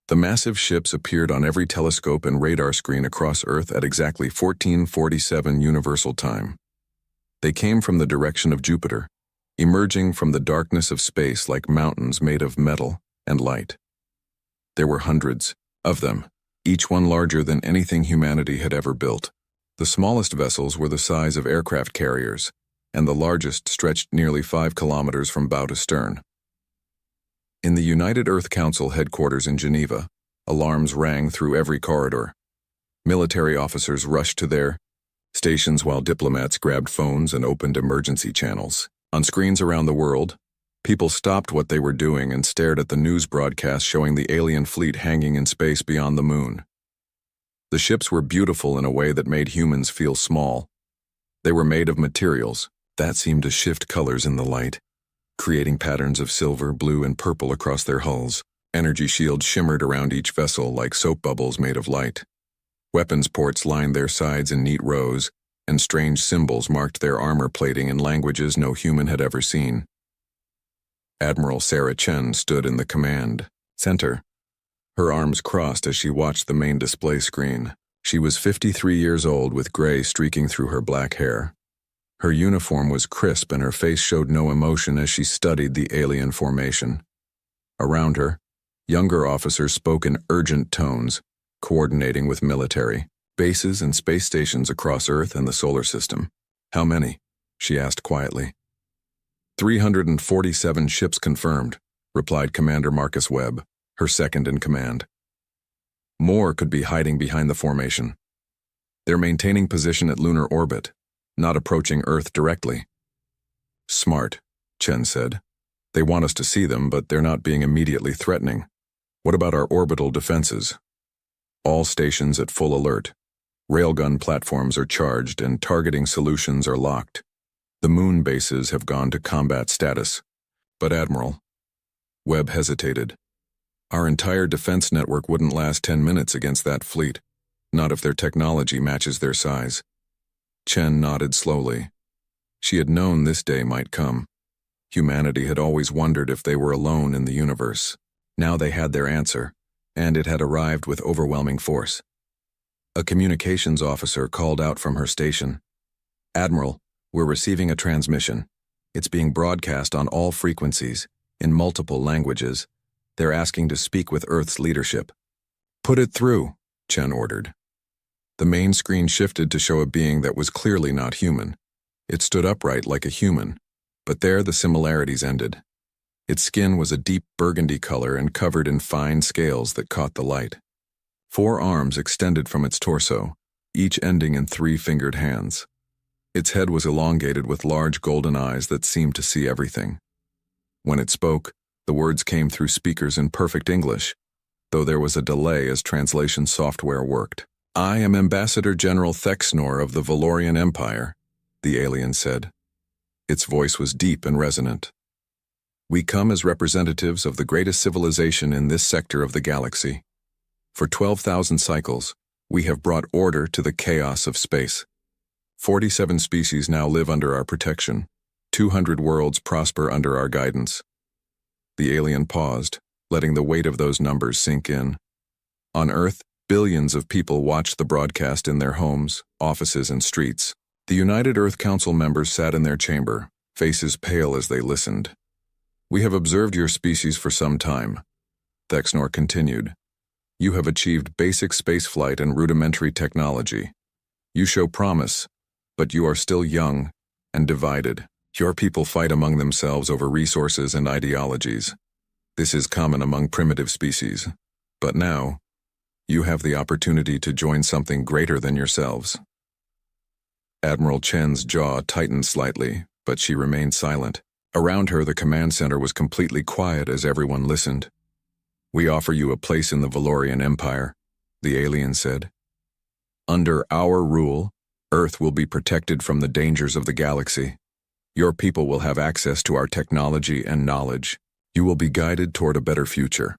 The massive ships appeared on every telescope and radar screen across Earth at exactly 1447 Universal Time. They came from the direction of Jupiter, emerging from the darkness of space like mountains made of metal and light. There were hundreds of them, each one larger than anything humanity had ever built. The smallest vessels were the size of aircraft carriers, and the largest stretched nearly 5 kilometers from bow to stern. In the United Earth Council headquarters in Geneva, alarms rang through every corridor. Military officers rushed to their stations while diplomats grabbed phones and opened emergency channels. On screens around the world, people stopped what they were doing and stared at the news broadcast showing the alien fleet hanging in space beyond the moon. The ships were beautiful in a way that made humans feel small. They were made of materials that seemed to shift colors in the light, creating patterns of silver, blue, and purple across their hulls. Energy shields shimmered around each vessel like soap bubbles made of light. Weapons ports lined their sides in neat rows, and strange symbols marked their armor plating in languages no human had ever seen. Admiral Sarah Chen stood in the command center, her arms crossed as she watched the main display screen. She was 53 years old with gray streaking through her black hair. Her uniform was crisp and her face showed no emotion as she studied the alien formation. Around her, younger officers spoke in urgent tones, coordinating with military bases and space stations across Earth and the solar system. "How many?" she asked quietly. 347 ships confirmed, replied Commander Marcus Webb, her second in command. More could be hiding behind the formation. They're maintaining position at lunar orbit, not approaching Earth directly. "Smart," Chen said. "They want us to see them, but they're not being immediately threatening. What about our orbital defenses?" "All stations at full alert. Railgun platforms are charged and targeting solutions are locked. The moon bases have gone to combat status." "But Admiral," Webb hesitated, "our entire defense network wouldn't last 10 minutes against that fleet, not if their technology matches their size." Chen nodded slowly. She had known this day might come. Humanity had always wondered if they were alone in the universe. Now they had their answer, and it had arrived with overwhelming force. A communications officer called out from her station. "Admiral, we're receiving a transmission. It's being broadcast on all frequencies, in multiple languages. They're asking to speak with Earth's leadership." "Put it through," Chen ordered. The main screen shifted to show a being that was clearly not human. It stood upright like a human, but there the similarities ended. Its skin was a deep burgundy color and covered in fine scales that caught the light. 4 arms extended from its torso, each ending in 3-fingered hands. Its head was elongated with large golden eyes that seemed to see everything. When it spoke, the words came through speakers in perfect English, though there was a delay as translation software worked. "I am Ambassador General Thexnor of the Valorian Empire," the alien said. Its voice was deep and resonant. "We come as representatives of the greatest civilization in this sector of the galaxy. For 12,000 cycles, we have brought order to the chaos of space. 47 species now live under our protection. 200 worlds prosper under our guidance." The alien paused, letting the weight of those numbers sink in. On Earth, billions of people watched the broadcast in their homes, offices, and streets. The United Earth Council members sat in their chamber, faces pale as they listened. "We have observed your species for some time," Thexnor continued. "You have achieved basic spaceflight and rudimentary technology. You show promise, but you are still young and divided. Your people fight among themselves over resources and ideologies. This is common among primitive species. But now, you have the opportunity to join something greater than yourselves." Admiral Chen's jaw tightened slightly, but she remained silent. Around her, the command center was completely quiet as everyone listened. "We offer you a place in the Valorian Empire," the alien said. "Under our rule, Earth will be protected from the dangers of the galaxy. Your people will have access to our technology and knowledge. You will be guided toward a better future.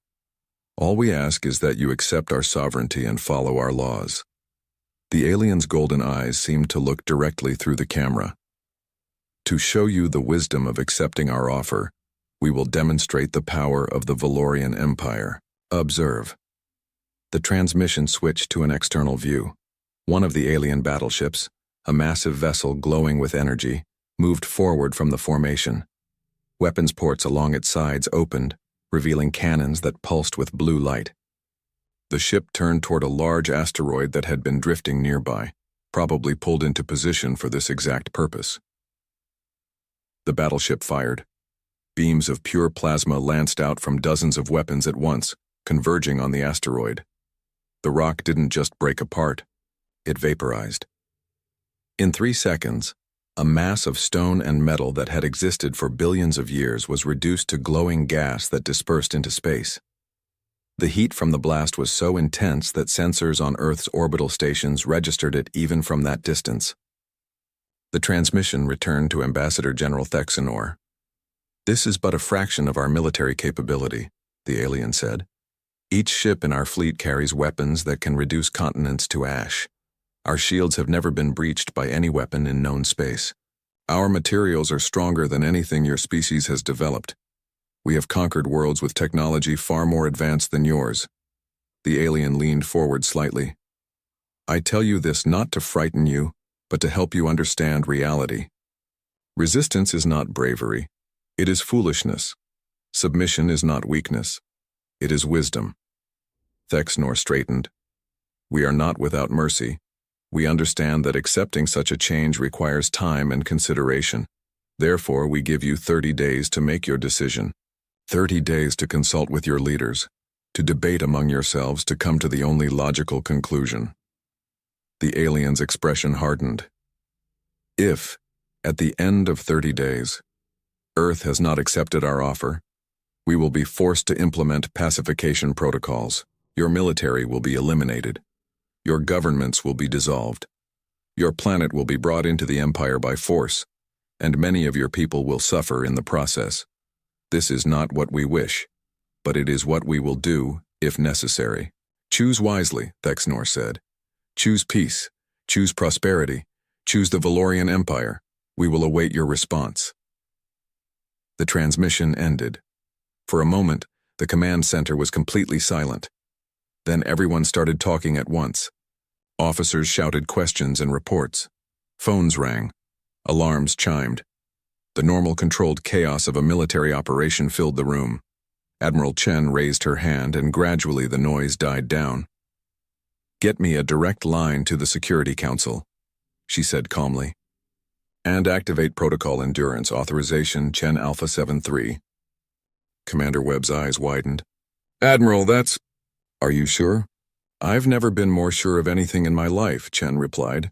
All we ask is that you accept our sovereignty and follow our laws." The alien's golden eyes seemed to look directly through the camera. "To show you the wisdom of accepting our offer, we will demonstrate the power of the Valorian Empire. Observe." The transmission switched to an external view. One of the alien battleships, a massive vessel glowing with energy, moved forward from the formation. Weapons ports along its sides opened, revealing cannons that pulsed with blue light. The ship turned toward a large asteroid that had been drifting nearby, probably pulled into position for this exact purpose. The battleship fired. Beams of pure plasma lanced out from dozens of weapons at once, converging on the asteroid. The rock didn't just break apart, it vaporized. In 3 seconds, a mass of stone and metal that had existed for billions of years was reduced to glowing gas that dispersed into space. The heat from the blast was so intense that sensors on Earth's orbital stations registered it even from that distance. The transmission returned to Ambassador General Thexenor. "This is but a fraction of our military capability," the alien said. "Each ship in our fleet carries weapons that can reduce continents to ash. Our shields have never been breached by any weapon in known space. Our materials are stronger than anything your species has developed. We have conquered worlds with technology far more advanced than yours." The alien leaned forward slightly. "I tell you this not to frighten you, but to help you understand reality. Resistance is not bravery. It is foolishness. Submission is not weakness. It is wisdom." Thexenor straightened. "We are not without mercy. We understand that accepting such a change requires time and consideration. Therefore, we give you 30 days to make your decision. 30 days to consult with your leaders, to debate among yourselves to come to the only logical conclusion." The alien's expression hardened. "If, at the end of 30 days, Earth has not accepted our offer, we will be forced to implement pacification protocols. Your military will be eliminated. Your governments will be dissolved. Your planet will be brought into the Empire by force, and many of your people will suffer in the process. This is not what we wish, but it is what we will do, if necessary. Choose wisely," Thexenor said. "Choose peace. Choose prosperity. Choose the Valorian Empire. We will await your response." The transmission ended. For a moment, the command center was completely silent. Then everyone started talking at once. Officers shouted questions and reports. Phones rang. Alarms chimed. The normal controlled chaos of a military operation filled the room. Admiral Chen raised her hand and gradually the noise died down. "Get me a direct line to the Security Council," she said calmly. "And activate Protocol Endurance Authorization Chen Alpha 73. Commander Webb's eyes widened. "Admiral, that's—" "Are you sure?" "I've never been more sure of anything in my life," Chen replied.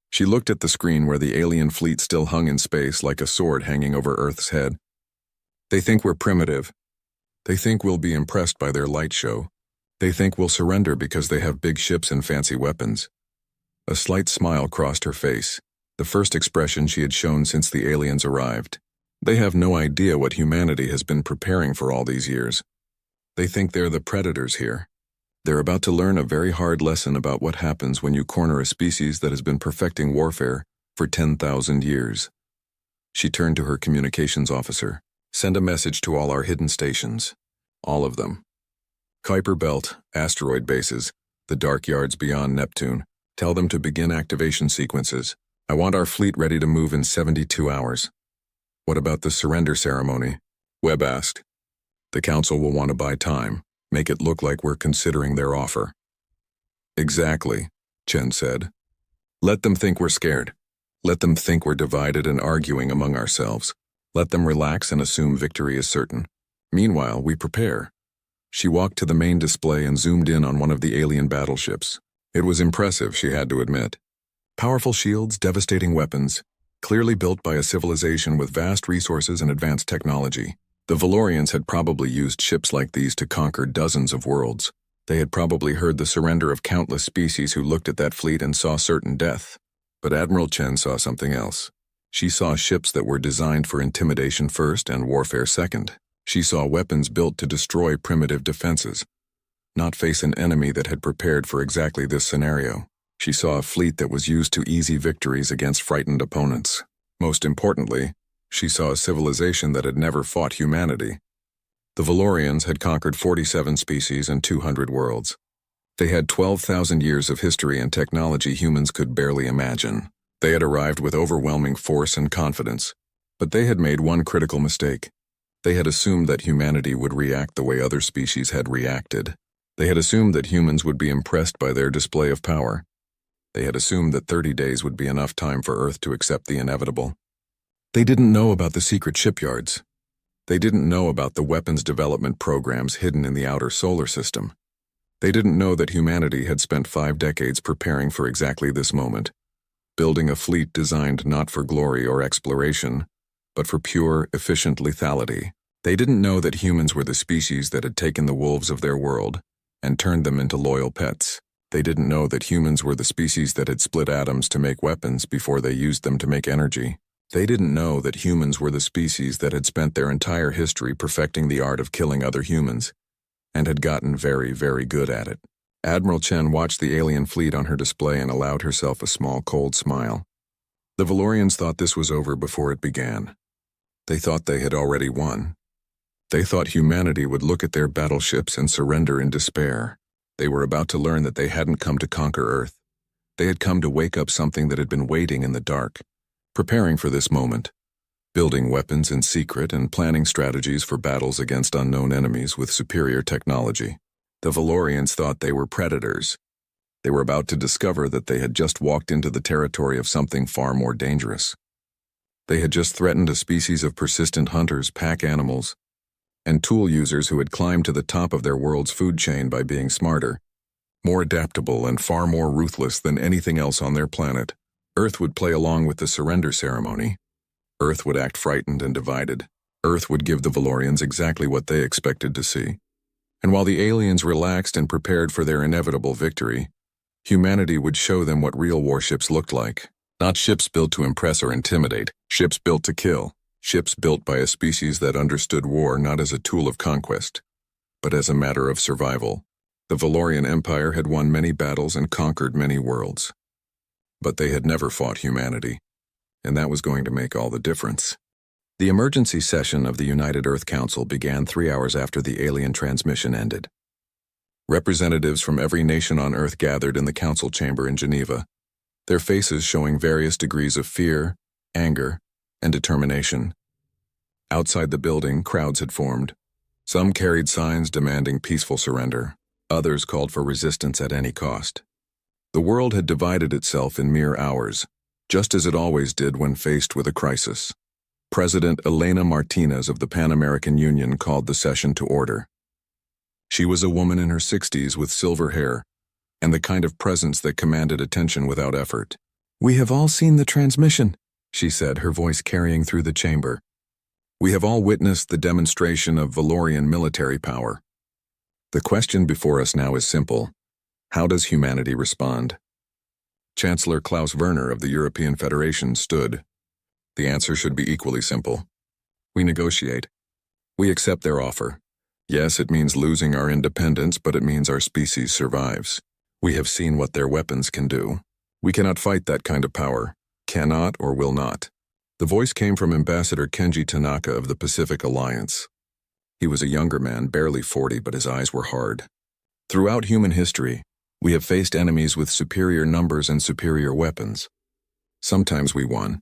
She looked at the screen where the alien fleet still hung in space like a sword hanging over Earth's head. "They think we're primitive. They think we'll be impressed by their light show. They think we'll surrender because they have big ships and fancy weapons." A slight smile crossed her face, the first expression she had shown since the aliens arrived. "They have no idea what humanity has been preparing for all these years. They think they're the predators here. They're about to learn a very hard lesson about what happens when you corner a species that has been perfecting warfare for 10,000 years. She turned to her communications officer. "Send a message to all our hidden stations. All of them. Kuiper Belt, asteroid bases, the dark yards beyond Neptune. Tell them to begin activation sequences. I want our fleet ready to move in 72 hours. "What about the surrender ceremony?" Webb asked. "The Council will want to buy time. Make it look like we're considering their offer." "Exactly," Chen said. "Let them think we're scared. Let them think we're divided and arguing among ourselves. Let them relax and assume victory is certain. Meanwhile, we prepare." She walked to the main display and zoomed in on one of the alien battleships. It was impressive, she had to admit. Powerful shields, devastating weapons, clearly built by a civilization with vast resources and advanced technology. The Valorians had probably used ships like these to conquer dozens of worlds. They had probably heard the surrender of countless species who looked at that fleet and saw certain death. But Admiral Chen saw something else. She saw ships that were designed for intimidation first and warfare second. She saw weapons built to destroy primitive defenses, not face an enemy that had prepared for exactly this scenario. She saw a fleet that was used to easy victories against frightened opponents. Most importantly, she saw a civilization that had never fought humanity. The Valorians had conquered 47 species and 200 worlds. They had 12,000 years of history and technology humans could barely imagine. They had arrived with overwhelming force and confidence. But they had made one critical mistake. They had assumed that humanity would react the way other species had reacted. They had assumed that humans would be impressed by their display of power. They had assumed that 30 days would be enough time for Earth to accept the inevitable. They didn't know about the secret shipyards. They didn't know about the weapons development programs hidden in the outer solar system. They didn't know that humanity had spent 5 decades preparing for exactly this moment, building a fleet designed not for glory or exploration, but for pure, efficient lethality. They didn't know that humans were the species that had taken the wolves of their world and turned them into loyal pets. They didn't know that humans were the species that had split atoms to make weapons before they used them to make energy. They didn't know that humans were the species that had spent their entire history perfecting the art of killing other humans, and had gotten very, very good at it. Admiral Chen watched the alien fleet on her display and allowed herself a small, cold smile. The Valorians thought this was over before it began. They thought they had already won. They thought humanity would look at their battleships and surrender in despair. They were about to learn that they hadn't come to conquer Earth. They had come to wake up something that had been waiting in the dark, preparing for this moment, building weapons in secret and planning strategies for battles against unknown enemies with superior technology. The Valorians thought they were predators. They were about to discover that they had just walked into the territory of something far more dangerous. They had just threatened a species of persistent hunters, pack animals, and tool users who had climbed to the top of their world's food chain by being smarter, more adaptable, and far more ruthless than anything else on their planet. Earth would play along with the surrender ceremony. Earth would act frightened and divided. Earth would give the Valorians exactly what they expected to see. And while the aliens relaxed and prepared for their inevitable victory, humanity would show them what real warships looked like. Not ships built to impress or intimidate, ships built to kill. Ships built by a species that understood war not as a tool of conquest, but as a matter of survival. The Valorian Empire had won many battles and conquered many worlds. But they had never fought humanity, and that was going to make all the difference. The emergency session of the United Earth Council began 3 hours after the alien transmission ended. Representatives from every nation on Earth gathered in the council chamber in Geneva, their faces showing various degrees of fear, anger, and determination. Outside the building, crowds had formed. Some carried signs demanding peaceful surrender. Others called for resistance at any cost. The world had divided itself in mere hours, just as it always did when faced with a crisis. President Elena Martinez of the Pan American Union called the session to order. She was a woman in her 60s with silver hair, and the kind of presence that commanded attention without effort. "We have all seen the transmission," she said, her voice carrying through the chamber. "We have all witnessed the demonstration of Valorian military power. The question before us now is simple. How does humanity respond?" Chancellor Klaus Werner of the European Federation stood. The answer should be equally simple. We negotiate. We accept their offer. Yes, it means losing our independence, but it means our species survives. We have seen what their weapons can do. We cannot fight that kind of power. Cannot or will not. The voice came from Ambassador Kenji Tanaka of the Pacific Alliance. He was a younger man, barely 40, but his eyes were hard. Throughout human history, we have faced enemies with superior numbers and superior weapons. Sometimes we won.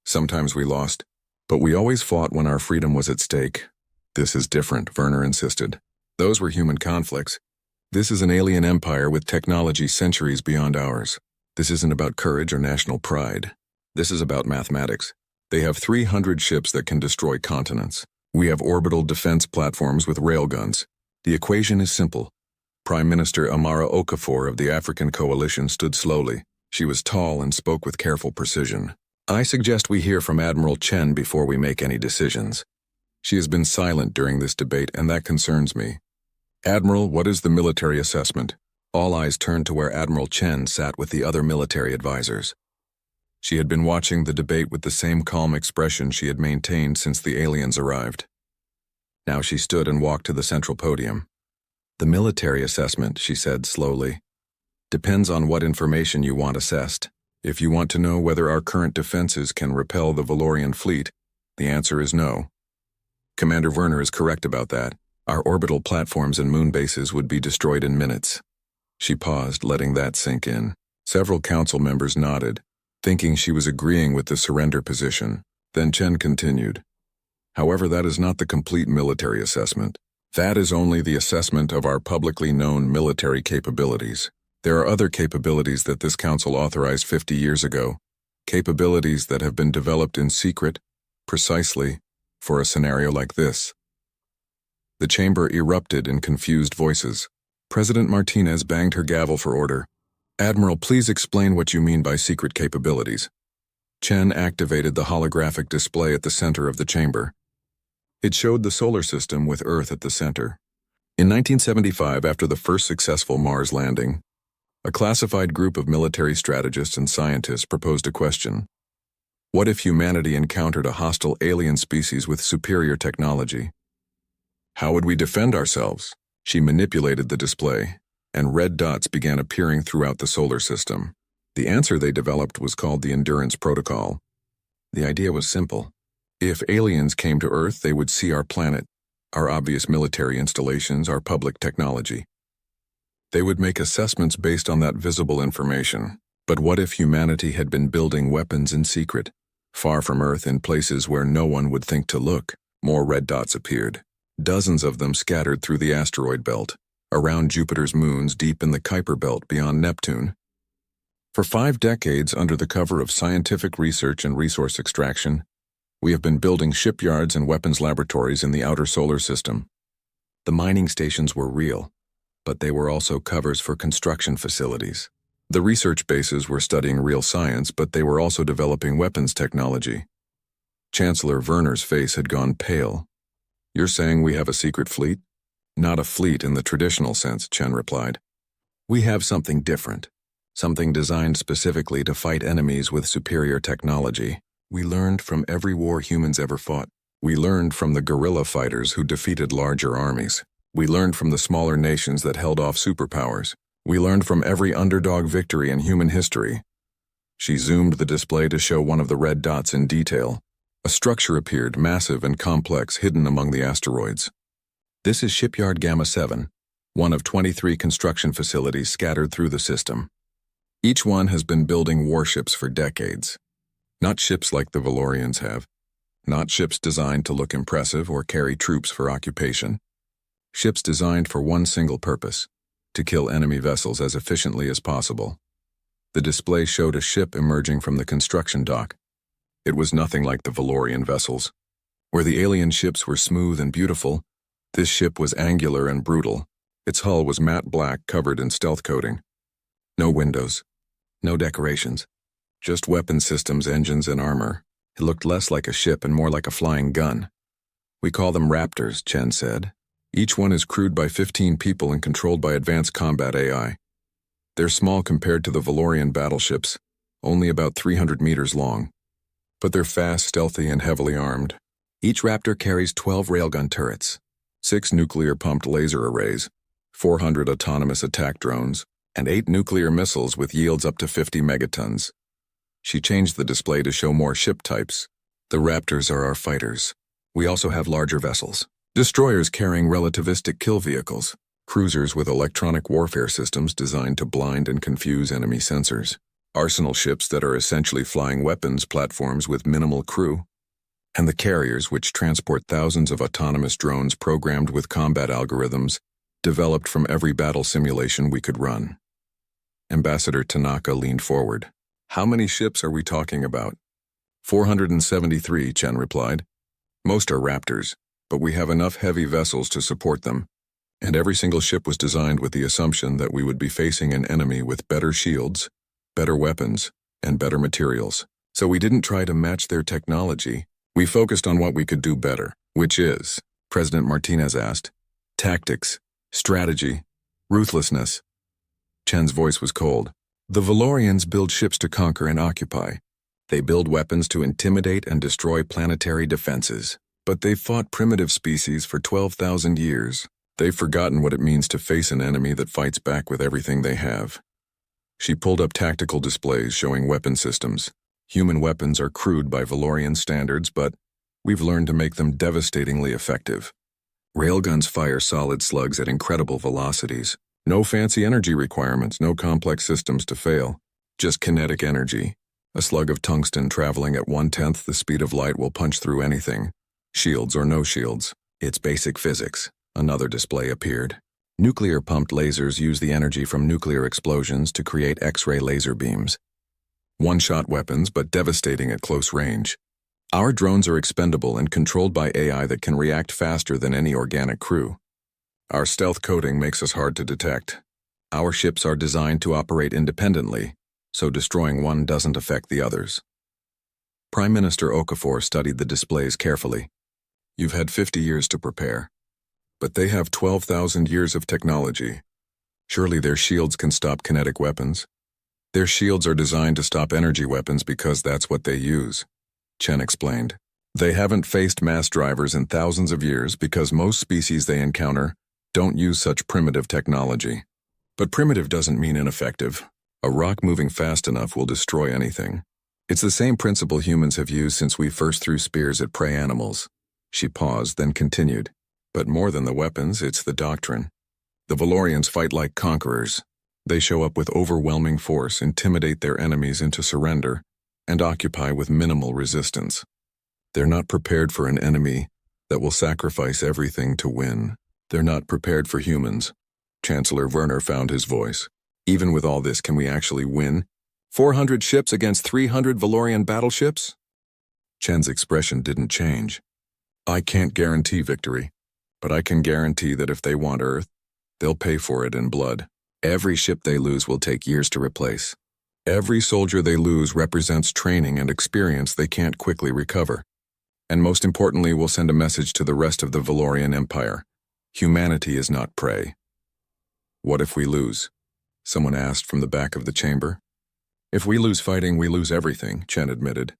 Sometimes we lost. But we always fought when our freedom was at stake. This is different, Werner insisted. Those were human conflicts. This is an alien empire with technology centuries beyond ours. This isn't about courage or national pride. This is about mathematics. They have 300 ships that can destroy continents. We have orbital defense platforms with railguns. The equation is simple. Prime Minister Amara Okafor of the African Coalition stood slowly. She was tall and spoke with careful precision. "I suggest we hear from Admiral Chen before we make any decisions. She has been silent during this debate, and that concerns me. Admiral, what is the military assessment?" All eyes turned to where Admiral Chen sat with the other military advisors. She had been watching the debate with the same calm expression she had maintained since the aliens arrived. Now she stood and walked to the central podium. "The military assessment," she said slowly, "depends on what information you want assessed. If you want to know whether our current defenses can repel the Valorian fleet, the answer is no. Commander Werner is correct about that. Our orbital platforms and moon bases would be destroyed in minutes. She paused, letting that sink in. Several council members nodded, thinking she was agreeing with the surrender position. Then Chen continued. However, that is not the complete military assessment. That is only the assessment of our publicly known military capabilities. There are other capabilities that this council authorized 50 years ago, capabilities that have been developed in secret, precisely, for a scenario like this. The chamber erupted in confused voices. President Martinez banged her gavel for order. Admiral, please explain what you mean by secret capabilities. Chen activated the holographic display at the center of the chamber. It showed the solar system with Earth at the center. In 1975, after the first successful Mars landing, a classified group of military strategists and scientists proposed a question. What if humanity encountered a hostile alien species with superior technology? How would we defend ourselves? She manipulated the display, and red dots began appearing throughout the solar system. The answer they developed was called the Endurance Protocol. The idea was simple. If aliens came to Earth, they would see our planet, our obvious military installations, our public technology. They would make assessments based on that visible information. But what if humanity had been building weapons in secret, far from Earth in places where no one would think to look? More red dots appeared. Dozens of them scattered through the asteroid belt, around Jupiter's moons deep in the Kuiper belt beyond Neptune. For 5 decades, under the cover of scientific research and resource extraction, we have been building shipyards and weapons laboratories in the outer solar system. The mining stations were real, but they were also covers for construction facilities. The research bases were studying real science, but they were also developing weapons technology. Chancellor Werner's face had gone pale. You're saying we have a secret fleet? Not a fleet in the traditional sense, Chen replied. We have something different, something designed specifically to fight enemies with superior technology. We learned from every war humans ever fought. We learned from the guerrilla fighters who defeated larger armies. We learned from the smaller nations that held off superpowers. We learned from every underdog victory in human history. She zoomed the display to show one of the red dots in detail. A structure appeared, massive and complex, hidden among the asteroids. This is Shipyard Gamma 7, one of 23 construction facilities scattered through the system. Each one has been building warships for decades. Not ships like the Valorians have. Not ships designed to look impressive or carry troops for occupation. Ships designed for one single purpose, to kill enemy vessels as efficiently as possible. The display showed a ship emerging from the construction dock. It was nothing like the Valorian vessels. Where the alien ships were smooth and beautiful, this ship was angular and brutal. Its hull was matte black, covered in stealth coating. No windows, no decorations, just weapon systems, engines, and armor. It looked less like a ship and more like a flying gun. We call them Raptors, Chen said. Each one is crewed by 15 people and controlled by advanced combat AI. They're small compared to the Valorian battleships, only about 300 meters long. But they're fast, stealthy, and heavily armed. Each Raptor carries 12 railgun turrets, 6 nuclear-pumped laser arrays, 400 autonomous attack drones, and 8 nuclear missiles with yields up to 50 megatons. She changed the display to show more ship types. The Raptors are our fighters. We also have larger vessels. Destroyers carrying relativistic kill vehicles, cruisers with electronic warfare systems designed to blind and confuse enemy sensors, arsenal ships that are essentially flying weapons platforms with minimal crew, and the carriers which transport thousands of autonomous drones programmed with combat algorithms developed from every battle simulation we could run. Ambassador Tanaka leaned forward. How many ships are we talking about? 473, Chen replied. Most are Raptors, but we have enough heavy vessels to support them, and every single ship was designed with the assumption that we would be facing an enemy with better shields, better weapons, and better materials. So we didn't try to match their technology. We focused on what we could do better, which is, President Martinez asked, tactics, strategy, ruthlessness. Chen's voice was cold. The Valorians build ships to conquer and occupy. They build weapons to intimidate and destroy planetary defenses. But they've fought primitive species for 12,000 years. They've forgotten what it means to face an enemy that fights back with everything they have. She pulled up tactical displays showing weapon systems. Human weapons are crude by Valorian standards, but we've learned to make them devastatingly effective. Railguns fire solid slugs at incredible velocities. No fancy energy requirements, no complex systems to fail. Just kinetic energy. A slug of tungsten traveling at 1/10 the speed of light will punch through anything. Shields or no shields. It's basic physics. Another display appeared. Nuclear-pumped lasers use the energy from nuclear explosions to create X-ray laser beams. One-shot weapons, but devastating at close range. Our drones are expendable and controlled by AI that can react faster than any organic crew. Our stealth coating makes us hard to detect. Our ships are designed to operate independently, so destroying one doesn't affect the others. Prime Minister Okafor studied the displays carefully. You've had 50 years to prepare. But they have 12,000 years of technology. Surely their shields can stop kinetic weapons. Their shields are designed to stop energy weapons because that's what they use, Chen explained. They haven't faced mass drivers in thousands of years because most species they encounter don't use such primitive technology. But primitive doesn't mean ineffective. A rock moving fast enough will destroy anything. It's the same principle humans have used since we first threw spears at prey animals. She paused, then continued. But more than the weapons, it's the doctrine. The Valorians fight like conquerors. They show up with overwhelming force, intimidate their enemies into surrender, and occupy with minimal resistance. They're not prepared for an enemy that will sacrifice everything to win. They're not prepared for humans. Chancellor Werner found his voice. Even with all this, can we actually win? 400 ships against 300 Valorian battleships? Chen's expression didn't change. I can't guarantee victory. But I can guarantee that if they want Earth, they'll pay for it in blood. Every ship they lose will take years to replace. Every soldier they lose represents training and experience they can't quickly recover. And most importantly, will send a message to the rest of the Valorian Empire. Humanity is not prey. What if we lose? Someone asked from the back of the chamber. If we lose fighting, we lose everything, Chen admitted.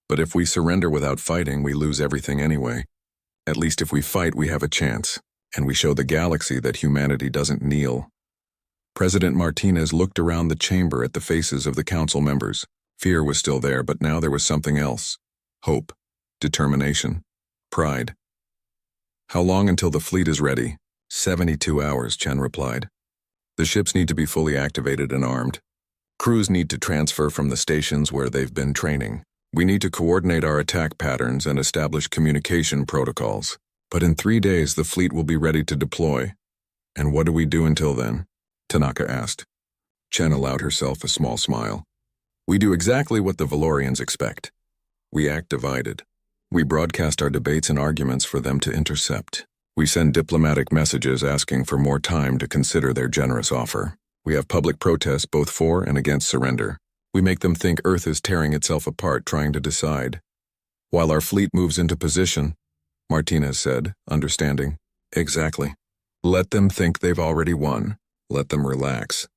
But if we surrender without fighting, we lose everything anyway. At least if we fight, we have a chance, and we show the galaxy that humanity doesn't kneel. President Martinez looked around the chamber at the faces of the council members. Fear was still there, but now there was something else. Hope, determination, pride. How long until the fleet is ready? 72 hours, Chen replied. The ships need to be fully activated and armed. Crews need to transfer from the stations where they've been training. We need to coordinate our attack patterns and establish communication protocols. But in 3 days, the fleet will be ready to deploy. And what do we do until then? Tanaka asked. Chen allowed herself a small smile. We do exactly what the Valorians expect. We act divided. We broadcast our debates and arguments for them to intercept. We send diplomatic messages asking for more time to consider their generous offer. We have public protests both for and against surrender. We make them think Earth is tearing itself apart trying to decide. While our fleet moves into position, Martinez said, understanding. Exactly. Let them think they've already won. Let them relax.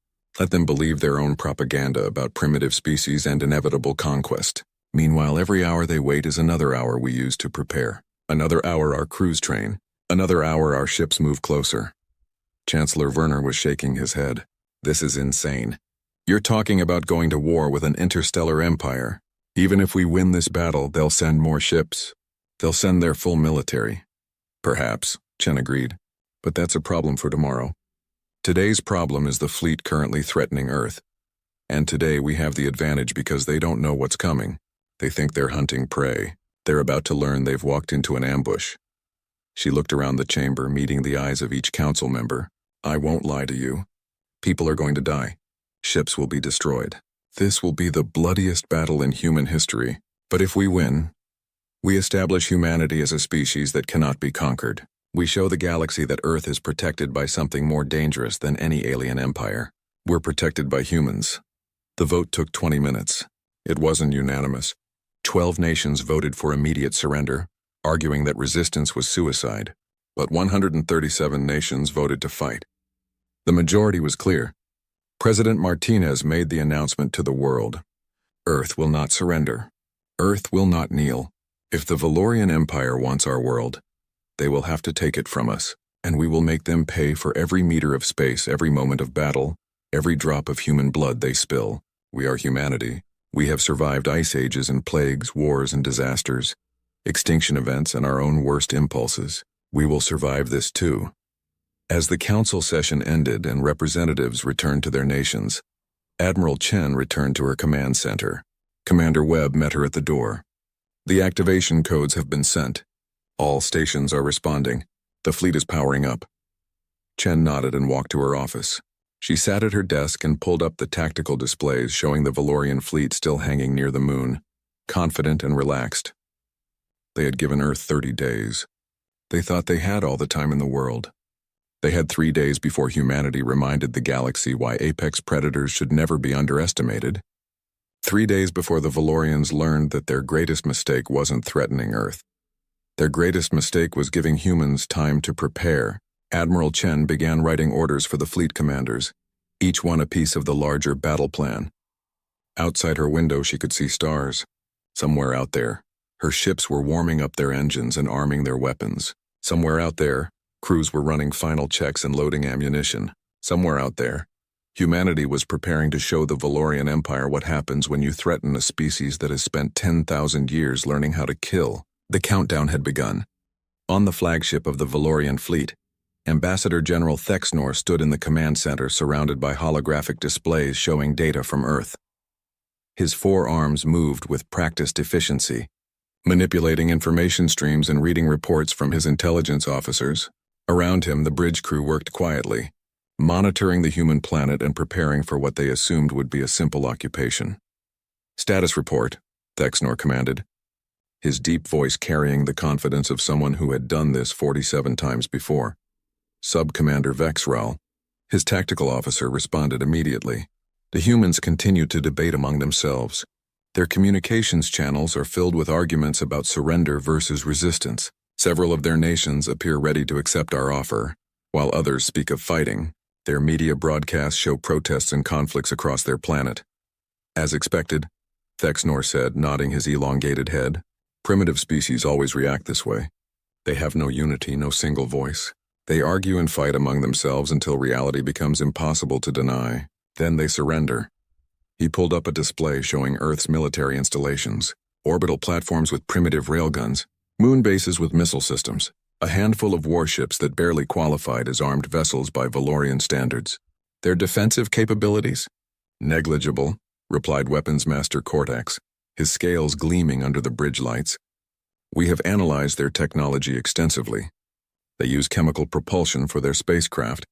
Let them believe their own propaganda about primitive species and inevitable conquest. Meanwhile, every hour they wait is another hour we use to prepare. Another hour our crews train. Another hour our ships move closer. Chancellor Werner was shaking his head. This is insane. You're talking about going to war with an interstellar empire. Even if we win this battle, they'll send more ships. They'll send their full military. Perhaps, Chen agreed. But that's a problem for tomorrow. Today's problem is the fleet currently threatening Earth. And today we have the advantage because they don't know what's coming. They think they're hunting prey. They're about to learn they've walked into an ambush. She looked around the chamber, meeting the eyes of each council member. I won't lie to you. People are going to die. Ships will be destroyed. This will be the bloodiest battle in human history. But if we win, we establish humanity as a species that cannot be conquered. We show the galaxy that Earth is protected by something more dangerous than any alien empire. We're protected by humans. The vote took 20 minutes. It wasn't unanimous. 12 nations voted for immediate surrender, arguing that resistance was suicide. But 137 nations voted to fight. The majority was clear. President Martinez made the announcement to the world. Earth will not surrender. Earth will not kneel. If the Valorian Empire wants our world, they will have to take it from us, and we will make them pay for every meter of space, every moment of battle, every drop of human blood they spill. We are humanity. We have survived ice ages and plagues, wars and disasters, extinction events and our own worst impulses. We will survive this too. As the council session ended and representatives returned to their nations, Admiral Chen returned to her command center. Commander Webb met her at the door. The activation codes have been sent. All stations are responding. The fleet is powering up. Chen nodded and walked to her office. She sat at her desk and pulled up the tactical displays showing the Valorian fleet still hanging near the moon, confident and relaxed. They had given Earth 30 days. They thought they had all the time in the world. They had 3 days before humanity reminded the galaxy why apex predators should never be underestimated. 3 days before the Valorians learned that their greatest mistake wasn't threatening Earth. Their greatest mistake was giving humans time to prepare. Admiral Chen began writing orders for the fleet commanders, each one a piece of the larger battle plan. Outside her window she could see stars. Somewhere out there, her ships were warming up their engines and arming their weapons. Somewhere out there, crews were running final checks and loading ammunition. Somewhere out there, humanity was preparing to show the Valorian Empire what happens when you threaten a species that has spent 10,000 years learning how to kill. The countdown had begun. On the flagship of the Valorian fleet, Ambassador General Thexnor stood in the command center surrounded by holographic displays showing data from Earth. His 4 arms moved with practiced efficiency, manipulating information streams and reading reports from his intelligence officers. Around him, the bridge crew worked quietly, monitoring the human planet and preparing for what they assumed would be a simple occupation. "Status report," Thexnor commanded, his deep voice carrying the confidence of someone who had done this 47 times before. Sub-Commander Vexral, his tactical officer, responded immediately. The humans continued to debate among themselves. Their communications channels are filled with arguments about surrender versus resistance. Several of their nations appear ready to accept our offer, while others speak of fighting. Their media broadcasts show protests and conflicts across their planet. "As expected," Thexnor said, nodding his elongated head. "Primitive species always react this way. They have no unity, no single voice. They argue and fight among themselves until reality becomes impossible to deny. Then they surrender." He pulled up a display showing Earth's military installations, orbital platforms with primitive railguns, moon bases with missile systems, a handful of warships that barely qualified as armed vessels by Valorian standards. "Their defensive capabilities?" "Negligible," replied Weapons Master Cortex, his scales gleaming under the bridge lights. "We have analyzed their technology extensively. They use chemical propulsion for their spacecraft,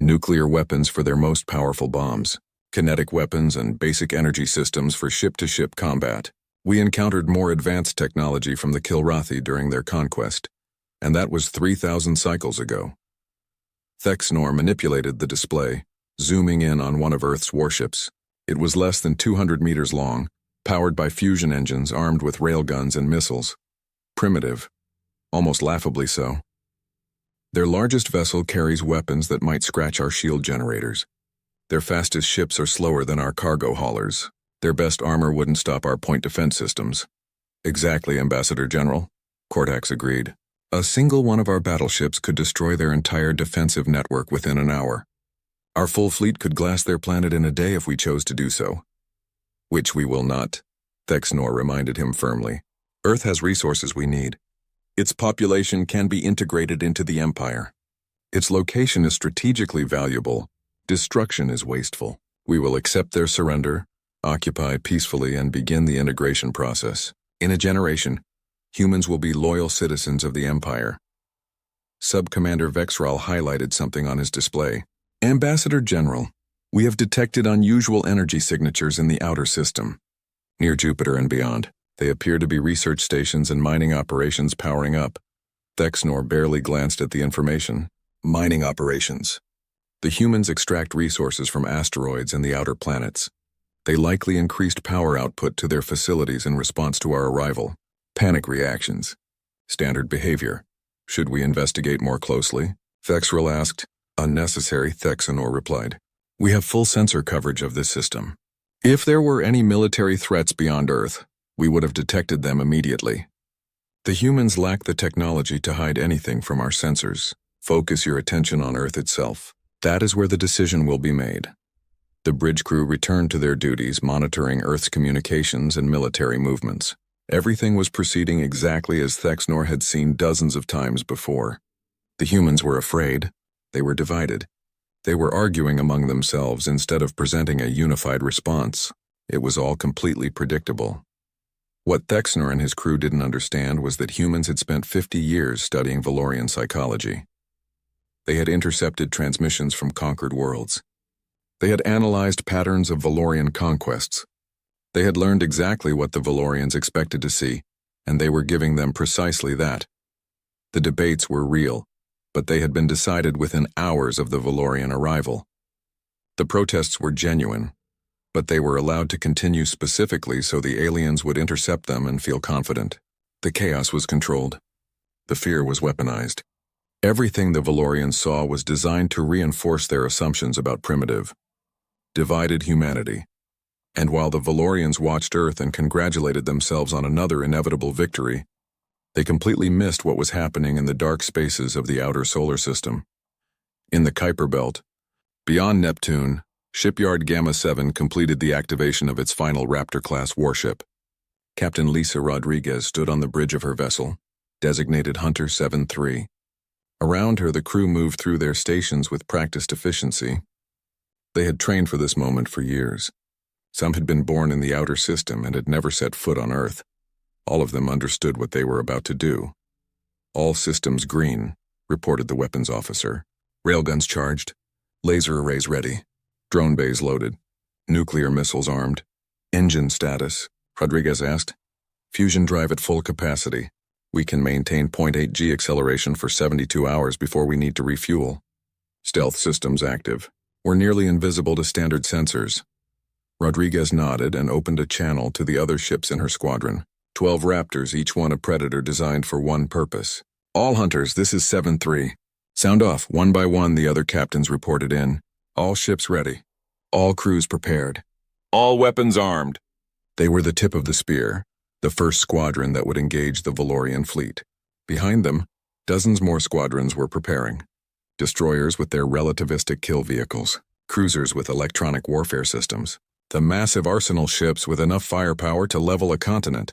nuclear weapons for their most powerful bombs, kinetic weapons and basic energy systems for ship-to-ship combat. We encountered more advanced technology from the Kilrathi during their conquest, and that was 3,000 cycles ago." Thexnor manipulated the display, zooming in on one of Earth's warships. It was less than 200 meters long, powered by fusion engines armed with railguns and missiles. Primitive, almost laughably so. Their largest vessel carries weapons that might scratch our shield generators. Their fastest ships are slower than our cargo haulers. Their best armor wouldn't stop our point defense systems. "Exactly, Ambassador General," Cortex agreed. "A single one of our battleships could destroy their entire defensive network within an hour. Our full fleet could glass their planet in a day if we chose to do so." "Which we will not," Thexnor reminded him firmly. "Earth has resources we need. Its population can be integrated into the Empire. Its location is strategically valuable. Destruction is wasteful. We will accept their surrender, occupy peacefully, and begin the integration process. In a generation, humans will be loyal citizens of the Empire." Sub-Commander Vexral highlighted something on his display. "Ambassador General, we have detected unusual energy signatures in the outer system. Near Jupiter and beyond, they appear to be research stations and mining operations powering up." Thexnor barely glanced at the information. "Mining operations. The humans extract resources from asteroids and the outer planets. They likely increased power output to their facilities in response to our arrival. Panic reactions. Standard behavior. Should we investigate more closely?" Vexral asked. "Unnecessary," Thexnor replied. "We have full sensor coverage of this system. If there were any military threats beyond Earth, we would have detected them immediately. The humans lack the technology to hide anything from our sensors. Focus your attention on Earth itself. That is where the decision will be made." The bridge crew returned to their duties, monitoring Earth's communications and military movements. Everything was proceeding exactly as Thexnor had seen dozens of times before. The humans were afraid, They were divided. They were arguing among themselves instead of presenting a unified response. It was all completely predictable. What Thexnor and his crew didn't understand was that humans had spent 50 years studying Valorian psychology. They had intercepted transmissions from conquered worlds. They had analyzed patterns of Valorian conquests. They had learned exactly what the Valorians expected to see, and they were giving them precisely that. The debates were real, but they had been decided within hours of the Valorian arrival. The protests were genuine, but they were allowed to continue specifically so the aliens would intercept them and feel confident. The chaos was controlled. The fear was weaponized. Everything the Valorians saw was designed to reinforce their assumptions about primitive, divided humanity. And while the Valorians watched Earth and congratulated themselves on another inevitable victory, they completely missed what was happening in the dark spaces of the outer solar system. In the Kuiper Belt, beyond Neptune, Shipyard Gamma 7 completed the activation of its final Raptor-class warship. Captain Lisa Rodriguez stood on the bridge of her vessel, designated Hunter 7-3. Around her, the crew moved through their stations with practiced efficiency. They had trained for this moment for years. Some had been born in the outer system and had never set foot on Earth. All of them understood what they were about to do. "All systems green," reported the weapons officer. "Railguns charged. Laser arrays ready. Drone bays loaded. Nuclear missiles armed." "Engine status?" Rodriguez asked. "Fusion drive at full capacity. We can maintain 0.8 G acceleration for 72 hours before we need to refuel. Stealth systems active. We're nearly invisible to standard sensors." Rodriguez nodded and opened a channel to the other ships in her squadron. 12 Raptors, each one a Predator designed for one purpose. "All Hunters, this is 7-3. Sound off." One by one, the other captains reported in. "All ships ready. All crews prepared. All weapons armed." They were the tip of the spear, the first squadron that would engage the Valorian fleet. Behind them, dozens more squadrons were preparing. Destroyers with their relativistic kill vehicles, cruisers with electronic warfare systems, the massive arsenal ships with enough firepower to level a continent.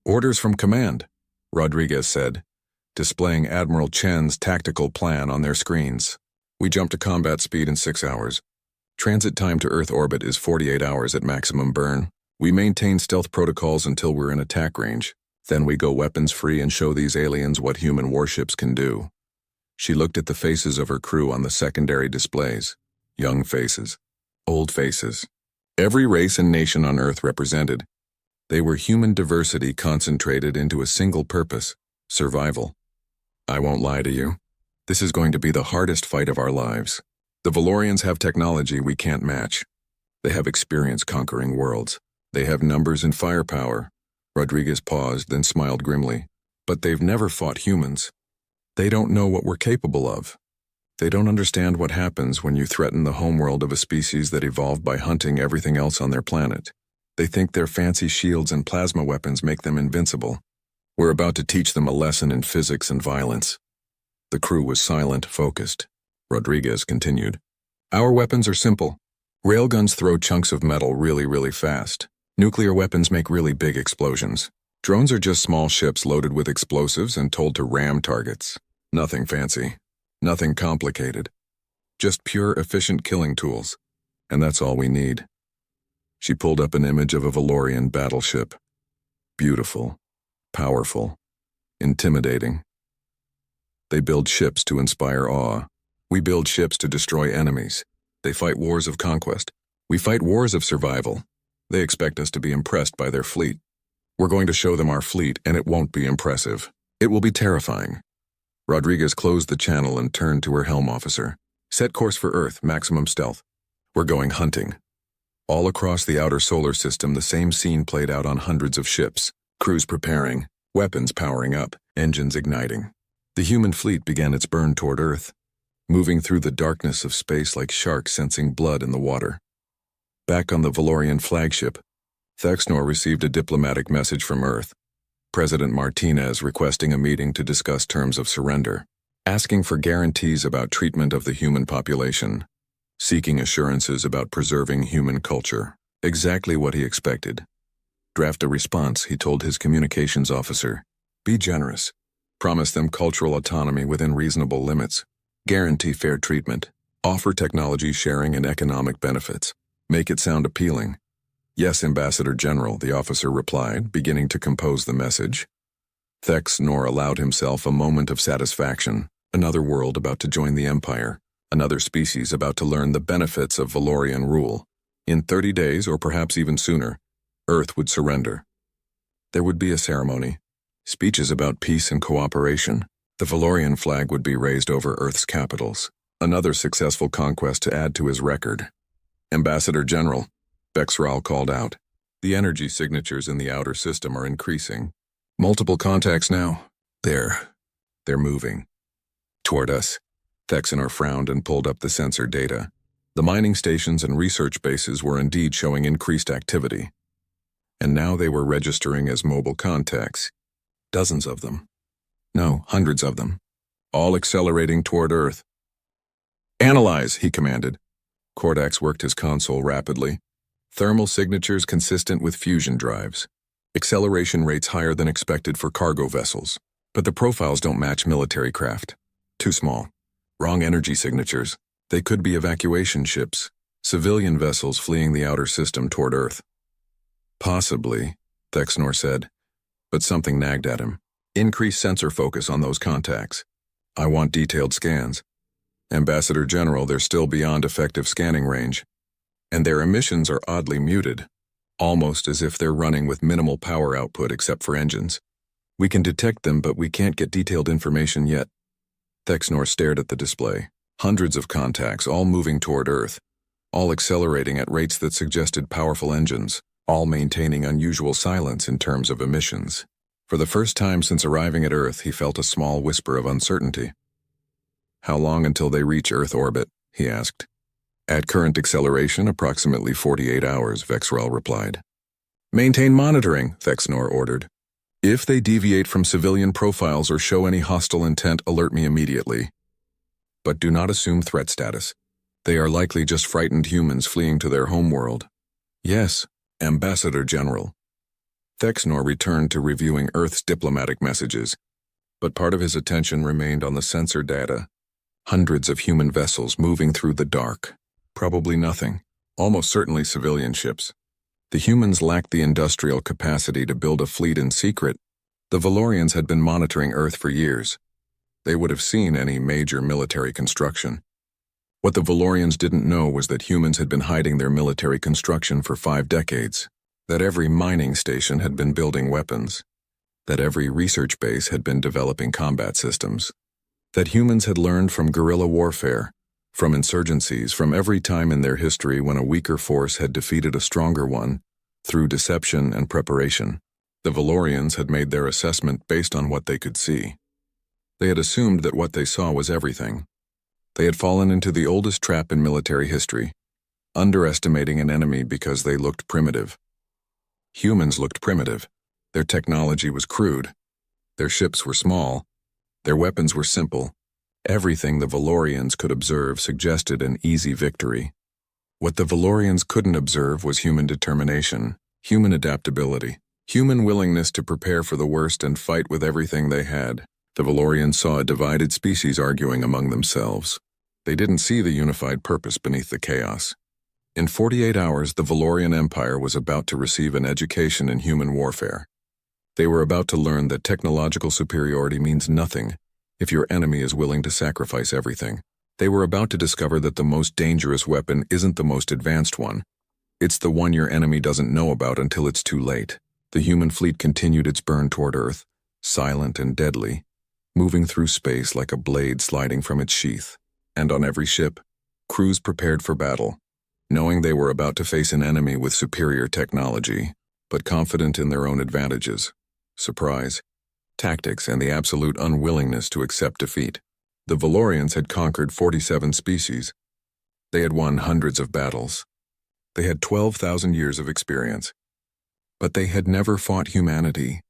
"Orders from command," Rodriguez said, displaying Admiral Chen's tactical plan on their screens. "We jump to combat speed in 6 hours. Transit time to Earth orbit is 48 hours at maximum burn. We maintain stealth protocols until we're in attack range. Then we go weapons free and show these aliens what human warships can do." She looked at the faces of her crew on the secondary displays. Young faces, old faces. Every race and nation on Earth represented. They were human diversity concentrated into a single purpose: survival. "I won't lie to you. This is going to be the hardest fight of our lives. The Valorians have technology we can't match. They have experience conquering worlds. They have numbers and firepower." Rodriguez paused, then smiled grimly. "But they've never fought humans. They don't know what we're capable of. They don't understand what happens when you threaten the homeworld of a species that evolved by hunting everything else on their planet. They think their fancy shields and plasma weapons make them invincible. We're about to teach them a lesson in physics and violence." The crew was silent, focused. Rodriguez continued. "Our weapons are simple. Railguns throw chunks of metal really fast. Nuclear weapons make really big explosions. Drones are just small ships loaded with explosives and told to ram targets. Nothing fancy. Nothing complicated. Just pure, efficient killing tools. And that's all we need." She pulled up an image of a Valorian battleship. Beautiful, powerful, intimidating. "They build ships to inspire awe. We build ships to destroy enemies. They fight wars of conquest. We fight wars of survival. They expect us to be impressed by their fleet. We're going to show them our fleet, and it won't be impressive. It will be terrifying." Rodriguez closed the channel and turned to her helm officer. "Set course for Earth, maximum stealth. We're going hunting." All across the outer solar system, the same scene played out on hundreds of ships. Crews preparing, weapons powering up, engines igniting. The human fleet began its burn toward Earth, moving through the darkness of space like sharks sensing blood in the water. Back on the Valorian flagship, Thexnor received a diplomatic message from Earth. President Martinez requesting a meeting to discuss terms of surrender, asking for guarantees about treatment of the human population, seeking assurances about preserving human culture. Exactly what he expected. "Draft a response," he told his communications officer. "Be generous. Promise them cultural autonomy within reasonable limits. Guarantee fair treatment. Offer technology sharing and economic benefits. Make it sound appealing. Yes, Ambassador General, the officer replied, beginning to compose the message. Thexnor allowed himself a moment of satisfaction. Another world about to join the Empire. Another species about to learn the benefits of Valorian rule. In 30 days, or perhaps even sooner, Earth would surrender. There would be a ceremony. Speeches about peace and cooperation. The Valorian flag would be raised over Earth's capitals. Another successful conquest to add to his record. Ambassador General, Bexral called out. The energy signatures in the outer system are increasing. Multiple contacts now. They're moving. Toward us. Thexnor frowned and pulled up the sensor data. The mining stations and research bases were indeed showing increased activity. And now they were registering as mobile contacts. Dozens of them. No, hundreds of them. All accelerating toward Earth. Analyze, he commanded. Kordax worked his console rapidly. Thermal signatures consistent with fusion drives. Acceleration rates higher than expected for cargo vessels. But the profiles don't match military craft. Too small. Wrong energy signatures. They could be evacuation ships, civilian vessels fleeing the outer system toward Earth. Possibly, Thexnor said, but something nagged at him. Increase sensor focus on those contacts. I want detailed scans. Ambassador General, they're still beyond effective scanning range. And their emissions are oddly muted, almost as if they're running with minimal power output except for engines. We can detect them, but we can't get detailed information yet. Thexnor stared at the display. Hundreds of contacts, all moving toward Earth, all accelerating at rates that suggested powerful engines, all maintaining unusual silence in terms of emissions. For the first time since arriving at Earth, he felt a small whisper of uncertainty. How long until they reach Earth orbit? He asked. At current acceleration, approximately 48 hours, Vexrel replied. Maintain monitoring, Thexnor ordered. If they deviate from civilian profiles or show any hostile intent, alert me immediately. But do not assume threat status. They are likely just frightened humans fleeing to their homeworld. Yes, Ambassador General. Thexnor returned to reviewing Earth's diplomatic messages, but part of his attention remained on the sensor data. Hundreds of human vessels moving through the dark. Probably nothing. Almost certainly civilian ships. The humans lacked the industrial capacity to build a fleet in secret. The Valorians had been monitoring Earth for years. They would have seen any major military construction. What the Valorians didn't know was that humans had been hiding their military construction for 5 decades, that every mining station had been building weapons, that every research base had been developing combat systems, that humans had learned from guerrilla warfare, from insurgencies, from every time in their history when a weaker force had defeated a stronger one, through deception and preparation. The Valorians had made their assessment based on what they could see. They had assumed that what they saw was everything. They had fallen into the oldest trap in military history, underestimating an enemy because they looked primitive. Humans looked primitive. Their technology was crude. Their ships were small. Their weapons were simple. Everything the Valorians could observe suggested an easy victory. What the Valorians couldn't observe was human determination, human adaptability, human willingness to prepare for the worst and fight with everything they had. The Valorians saw a divided species arguing among themselves. They didn't see the unified purpose beneath the chaos. In 48 hours, the Valorian Empire was about to receive an education in human warfare. They were about to learn that technological superiority means nothing if your enemy is willing to sacrifice everything. They were about to discover that the most dangerous weapon isn't the most advanced one. It's the one your enemy doesn't know about until it's too late. The human fleet continued its burn toward Earth, silent and deadly, moving through space like a blade sliding from its sheath. And on every ship, crews prepared for battle, knowing they were about to face an enemy with superior technology, but confident in their own advantages, surprise, tactics, and the absolute unwillingness to accept defeat. The Valorians had conquered 47 species. They had won hundreds of battles. They had 12,000 years of experience. But they had never fought humanity,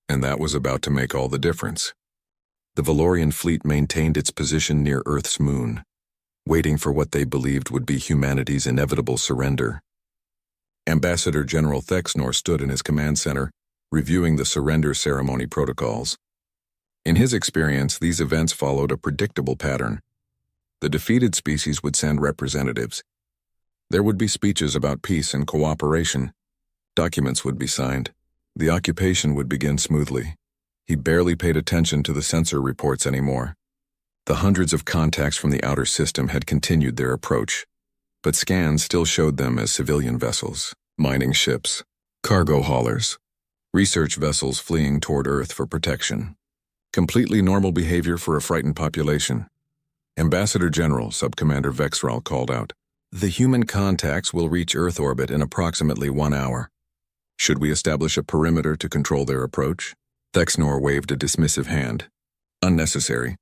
and that was about to make all the difference. The Valorian fleet maintained its position near Earth's moon, waiting for what they believed would be humanity's inevitable surrender. Ambassador General Thexnor stood in his command center, reviewing the surrender ceremony protocols. In his experience, these events followed a predictable pattern. The defeated species would send representatives. There would be speeches about peace and cooperation. Documents would be signed. The occupation would begin smoothly. He barely paid attention to the sensor reports anymore. The hundreds of contacts from the outer system had continued their approach, but scans still showed them as civilian vessels, mining ships, cargo haulers, research vessels fleeing toward Earth for protection. Completely normal behavior for a frightened population. Ambassador General Subcommander Vexral called out, "The human contacts will reach Earth orbit in approximately 1 hour. Should we establish a perimeter to control their approach?" Thexnor waved a dismissive hand. "Unnecessary.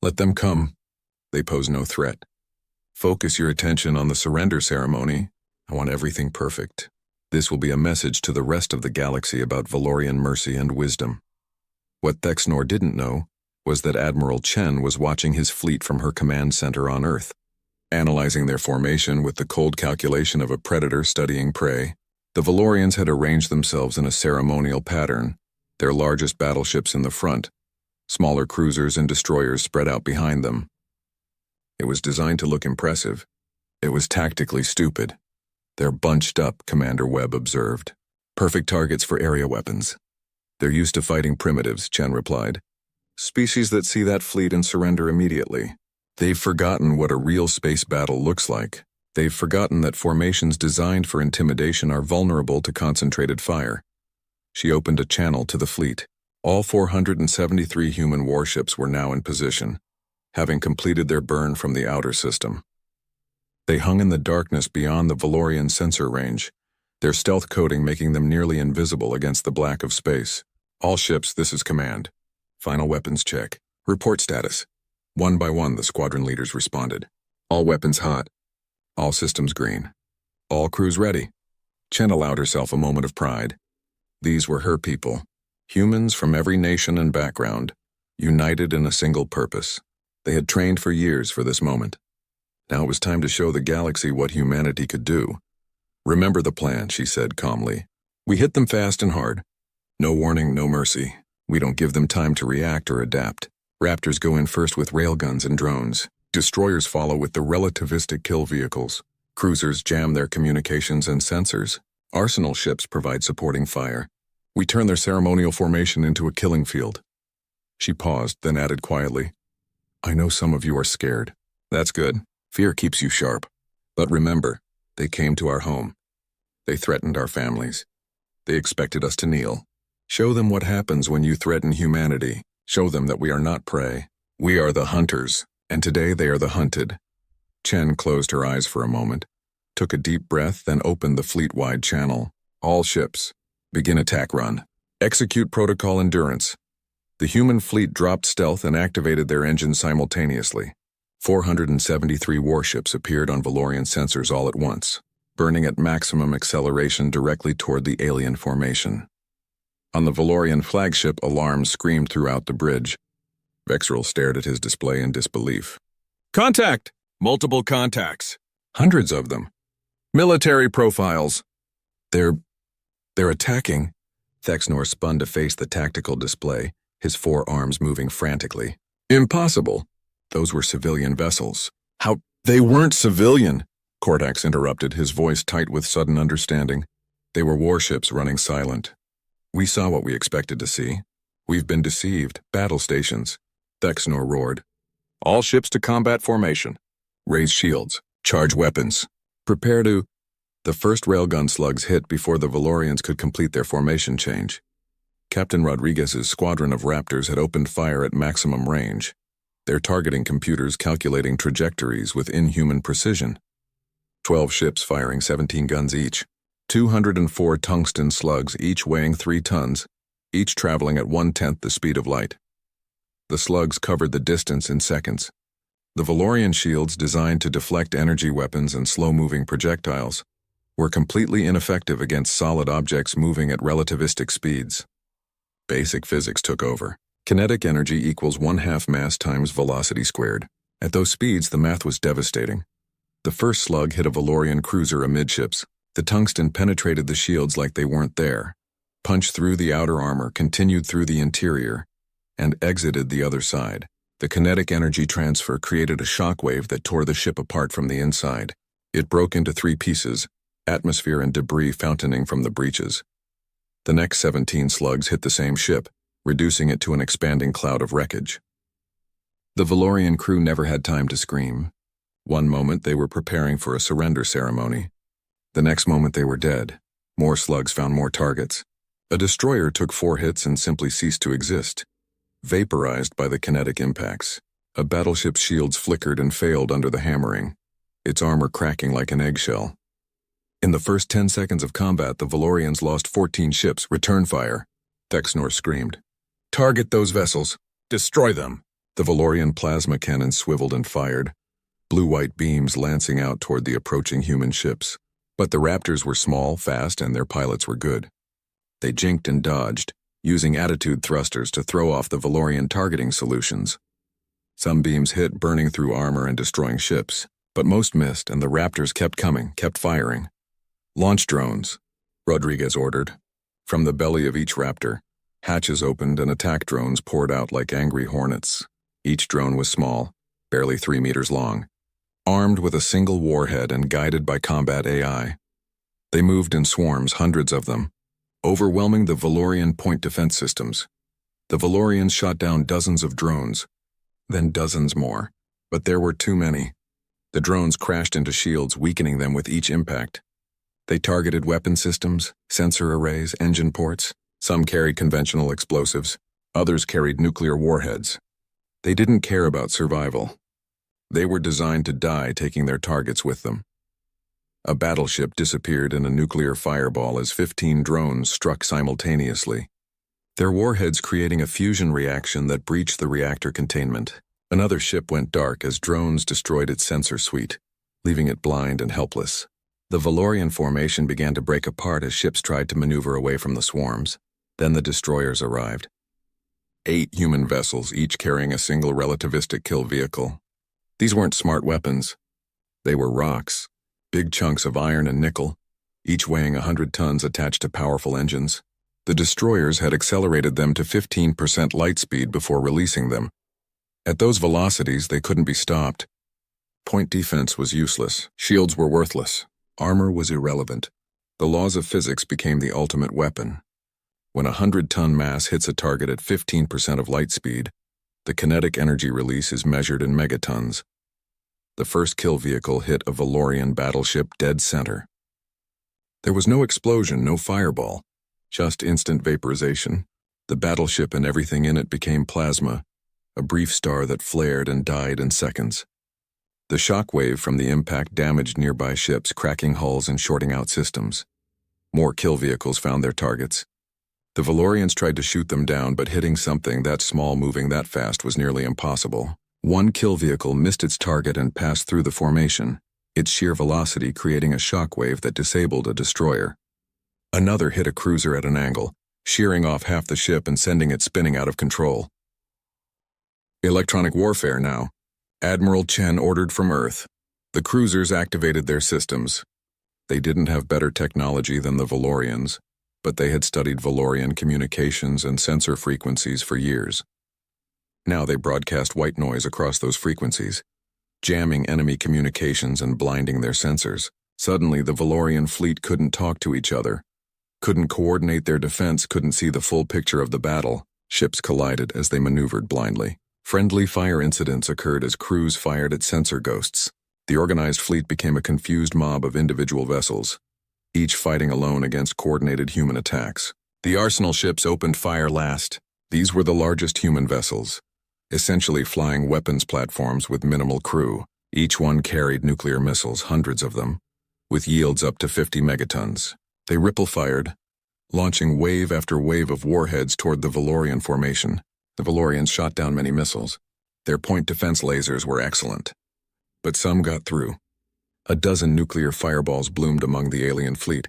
Let them come. They pose no threat. Focus your attention on the surrender ceremony. I want everything perfect. This will be a message to the rest of the galaxy about Valorian mercy and wisdom." What Thexnor didn't know was that Admiral Chen was watching his fleet from her command center on Earth, analyzing their formation with the cold calculation of a predator studying prey. The Valorians had arranged themselves in a ceremonial pattern, their largest battleships in the front, smaller cruisers and destroyers spread out behind them. It was designed to look impressive. It was tactically stupid. "They're bunched up," Commander Webb observed. "Perfect targets for area weapons." "They're used to fighting primitives," Chen replied. "Species that see that fleet and surrender immediately. They've forgotten what a real space battle looks like. They've forgotten that formations designed for intimidation are vulnerable to concentrated fire." She opened a channel to the fleet. All 473 human warships were now in position, having completed their burn from the outer system. They hung in the darkness beyond the Valorian sensor range, their stealth coating making them nearly invisible against the black of space. "All ships, this is command. Final weapons check. Report status." One by one, the squadron leaders responded. "All weapons hot. All systems green. All crews ready." Chen allowed herself a moment of pride. These were her people, humans from every nation and background, united in a single purpose. They had trained for years for this moment. Now it was time to show the galaxy what humanity could do. "Remember the plan," she said calmly. "We hit them fast and hard. No warning, no mercy. We don't give them time to react or adapt. Raptors go in first with railguns and drones. Destroyers follow with the relativistic kill vehicles. Cruisers jam their communications and sensors. Arsenal ships provide supporting fire. We turn their ceremonial formation into a killing field." She paused, then added quietly, "I know some of you are scared. That's good. Fear keeps you sharp. But remember, they came to our home. They threatened our families. They expected us to kneel. Show them what happens when you threaten humanity. Show them that we are not prey. We are the hunters, and today they are the hunted." Chen closed her eyes for a moment, took a deep breath, then opened the fleet-wide channel. "All ships, begin attack run. Execute protocol endurance." The human fleet dropped stealth and activated their engines simultaneously. 473 warships appeared on Valorian sensors all at once, burning at maximum acceleration directly toward the alien formation. On the Valorian flagship, alarms screamed throughout the bridge. Vexral stared at his display in disbelief. "Contact! Multiple contacts. Hundreds of them. Military profiles. They're attacking." Thexnor spun to face the tactical display, his forearms moving frantically. "Impossible. Those were civilian vessels." "How? They weren't civilian," Cortax interrupted, his voice tight with sudden understanding. "They were warships running silent. We saw what we expected to see. We've been deceived. Battle stations." Thexnor roared. "All ships to combat formation. Raise shields. Charge weapons. Prepare to—" The first railgun slugs hit before the Valorians could complete their formation change. Captain Rodriguez's squadron of Raptors had opened fire at maximum range, their targeting computers calculating trajectories with inhuman precision. 12 ships firing 17 guns each, 204 tungsten slugs, each weighing 3 tons, each traveling at 1/10 the speed of light. The slugs covered the distance in seconds. The Valorian shields, designed to deflect energy weapons and slow-moving projectiles, were completely ineffective against solid objects moving at relativistic speeds. Basic physics took over. Kinetic energy equals 1/2 mass times velocity squared. At those speeds, the math was devastating. The first slug hit a Valorian cruiser amidships. The tungsten penetrated the shields like they weren't there, punched through the outer armor, continued through the interior, and exited the other side. The kinetic energy transfer created a shockwave that tore the ship apart from the inside. It broke into 3 pieces, atmosphere and debris fountaining from the breaches. The next 17 slugs hit the same ship, reducing it to an expanding cloud of wreckage. The Valorian crew never had time to scream. One moment they were preparing for a surrender ceremony. The next moment they were dead. More slugs found more targets. A destroyer took 4 hits and simply ceased to exist, vaporized by the kinetic impacts. A battleship's shields flickered and failed under the hammering, its armor cracking like an eggshell. In the first 10 seconds of combat, the Valorians lost 14 ships. Return fire, Thexnor screamed. Target those vessels. Destroy them. The Valorian plasma cannon swiveled and fired, blue-white beams lancing out toward the approaching human ships. But the Raptors were small, fast, and their pilots were good. They jinked and dodged, using attitude thrusters to throw off the Valorian targeting solutions. Some beams hit, burning through armor and destroying ships, but most missed, and the Raptors kept coming, kept firing. Launch drones, Rodriguez ordered. From the belly of each Raptor, hatches opened and attack drones poured out like angry hornets. Each drone was small, barely 3 meters long, armed with a single warhead and guided by combat AI. They moved in swarms, hundreds of them, overwhelming the Valorian point defense systems. The Valorians shot down dozens of drones, then dozens more, but there were too many. The drones crashed into shields, weakening them with each impact. They targeted weapon systems, sensor arrays, engine ports. Some carried conventional explosives, others carried nuclear warheads. They didn't care about survival. They were designed to die, taking their targets with them. A battleship disappeared in a nuclear fireball as 15 drones struck simultaneously, their warheads creating a fusion reaction that breached the reactor containment. Another ship went dark as drones destroyed its sensor suite, leaving it blind and helpless. The Valorian formation began to break apart as ships tried to maneuver away from the swarms. Then the destroyers arrived. 8 human vessels, each carrying a single relativistic kill vehicle. These weren't smart weapons. They were rocks, big chunks of iron and nickel, each weighing 100 tons attached to powerful engines. The destroyers had accelerated them to 15% light speed before releasing them. At those velocities, they couldn't be stopped. Point defense was useless. Shields were worthless. Armor was irrelevant. The laws of physics became the ultimate weapon. When a 100-ton mass hits a target at 15% of light speed, the kinetic energy release is measured in megatons. The first kill vehicle hit a Valorian battleship dead center. There was no explosion, no fireball, just instant vaporization. The battleship and everything in it became plasma, a brief star that flared and died in seconds. The shockwave from the impact damaged nearby ships, cracking hulls and shorting out systems. More kill vehicles found their targets. The Valorians tried to shoot them down, but hitting something that small moving that fast was nearly impossible. One kill vehicle missed its target and passed through the formation, its sheer velocity creating a shockwave that disabled a destroyer. Another hit a cruiser at an angle, shearing off half the ship and sending it spinning out of control. Electronic warfare now. Admiral Chen ordered from Earth. The cruisers activated their systems. They didn't have better technology than the Valorians, but they had studied Valorian communications and sensor frequencies for years. Now they broadcast white noise across those frequencies, jamming enemy communications and blinding their sensors. Suddenly, the Valorian fleet couldn't talk to each other, couldn't coordinate their defense, couldn't see the full picture of the battle. Ships collided as they maneuvered blindly. Friendly fire incidents occurred as crews fired at sensor ghosts. The organized fleet became a confused mob of individual vessels, each fighting alone against coordinated human attacks. The arsenal ships opened fire last. These were the largest human vessels, essentially flying weapons platforms with minimal crew. Each one carried nuclear missiles, hundreds of them, with yields up to 50 megatons. They ripple-fired, launching wave after wave of warheads toward the Valorian formation. The Valorians shot down many missiles. Their point defense lasers were excellent, but some got through. A dozen nuclear fireballs bloomed among the alien fleet.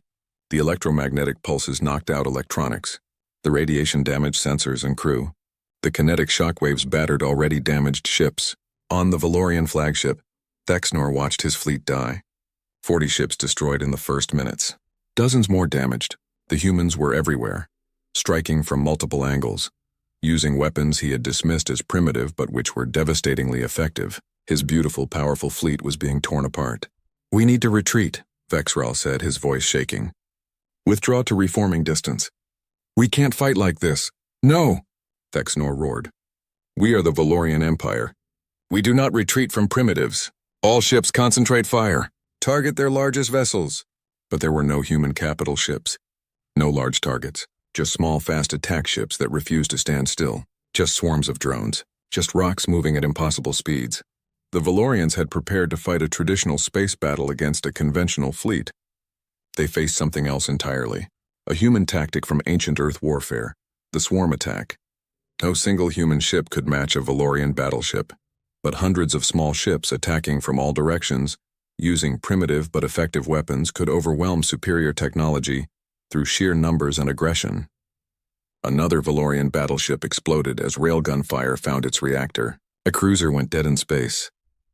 The electromagnetic pulses knocked out electronics. The radiation damaged sensors and crew. The kinetic shockwaves battered already damaged ships. On the Valorian flagship, Thexnor watched his fleet die. 40 ships destroyed in the first minutes. Dozens more damaged. The humans were everywhere, striking from multiple angles. Using weapons he had dismissed as primitive but which were devastatingly effective, his beautiful, powerful fleet was being torn apart. "We need to retreat," Vexral said, his voice shaking. "Withdraw to reforming distance." "We can't fight like this." "No!" Vexnor roared. "We are the Valorian Empire. We do not retreat from primitives. All ships concentrate fire. Target their largest vessels." But there were no human capital ships. No large targets. Just small, fast attack ships that refused to stand still. Just swarms of drones. Just rocks moving at impossible speeds. The Valorians had prepared to fight a traditional space battle against a conventional fleet. They faced something else entirely. A human tactic from ancient Earth warfare. The swarm attack. No single human ship could match a Valorian battleship. But hundreds of small ships attacking from all directions, using primitive but effective weapons, could overwhelm superior technology through sheer numbers and aggression. Another Valorian battleship exploded as railgun fire found its reactor. A cruiser went dead in space,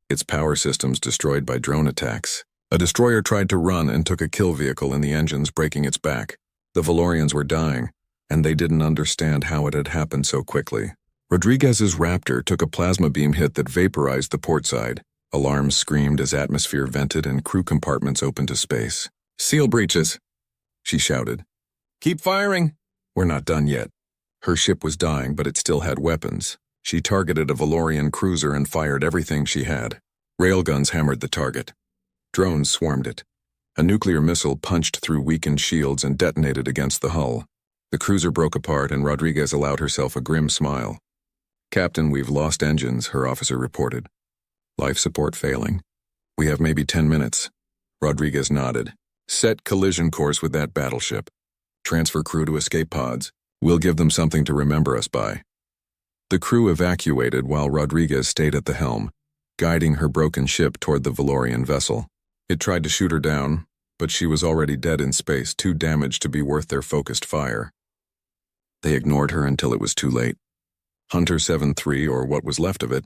its power systems destroyed by drone attacks. A destroyer tried to run and took a kill vehicle in the engines, breaking its back. The Valorians were dying, and they didn't understand how it had happened so quickly. Rodriguez's Raptor took a plasma beam hit that vaporized the port side. Alarms screamed as atmosphere vented and crew compartments opened to space. "Seal breaches," she shouted. "Keep firing." "We're not done yet." Her ship was dying, but it still had weapons. She targeted a Valorian cruiser and fired everything she had. Railguns hammered the target. Drones swarmed it. A nuclear missile punched through weakened shields and detonated against the hull. The cruiser broke apart and Rodriguez allowed herself a grim smile. "Captain, we've lost engines," her officer reported. "Life support failing. We have maybe 10 minutes. Rodriguez nodded. "Set collision course with that battleship. Transfer crew to escape pods. We'll give them something to remember us by." The crew evacuated while Rodriguez stayed at the helm, guiding her broken ship toward the Valorian vessel. It tried to shoot her down, but she was already dead in space, too damaged to be worth their focused fire. They ignored her until it was too late. Hunter 7-3, or what was left of it,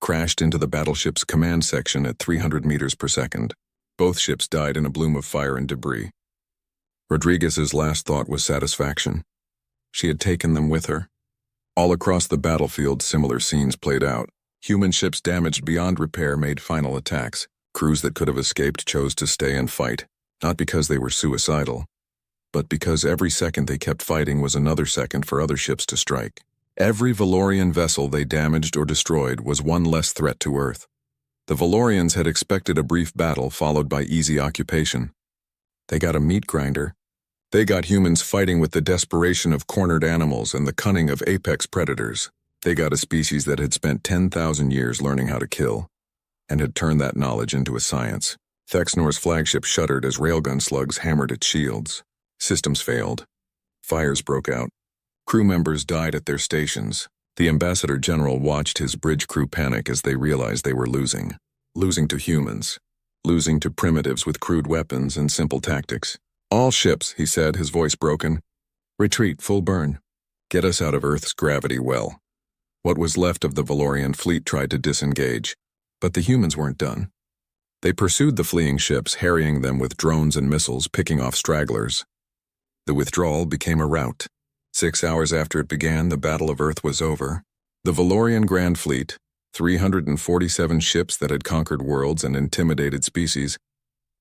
crashed into the battleship's command section at 300 meters per second. Both ships died in a bloom of fire and debris. Rodriguez's last thought was satisfaction. She had taken them with her. All across the battlefield, similar scenes played out. Human ships damaged beyond repair made final attacks. Crews that could have escaped chose to stay and fight, not because they were suicidal, but because every second they kept fighting was another second for other ships to strike. Every Valorian vessel they damaged or destroyed was one less threat to Earth. The Valorians had expected a brief battle followed by easy occupation. They got a meat grinder. They got humans fighting with the desperation of cornered animals and the cunning of apex predators. They got a species that had spent 10,000 years learning how to kill, and had turned that knowledge into a science. Vexnor's flagship shuddered as railgun slugs hammered its shields. Systems failed. Fires broke out. Crew members died at their stations. The Ambassador General watched his bridge crew panic as they realized they were losing. Losing to humans. Losing to primitives with crude weapons and simple tactics. "All ships," he said, his voice broken. "Retreat, full burn. Get us out of Earth's gravity well." What was left of the Valorian fleet tried to disengage, but the humans weren't done. They pursued the fleeing ships, harrying them with drones and missiles, picking off stragglers. The withdrawal became a rout. 6 hours after it began, the Battle of Earth was over. The Valorian Grand Fleet, 347 ships that had conquered worlds and intimidated species,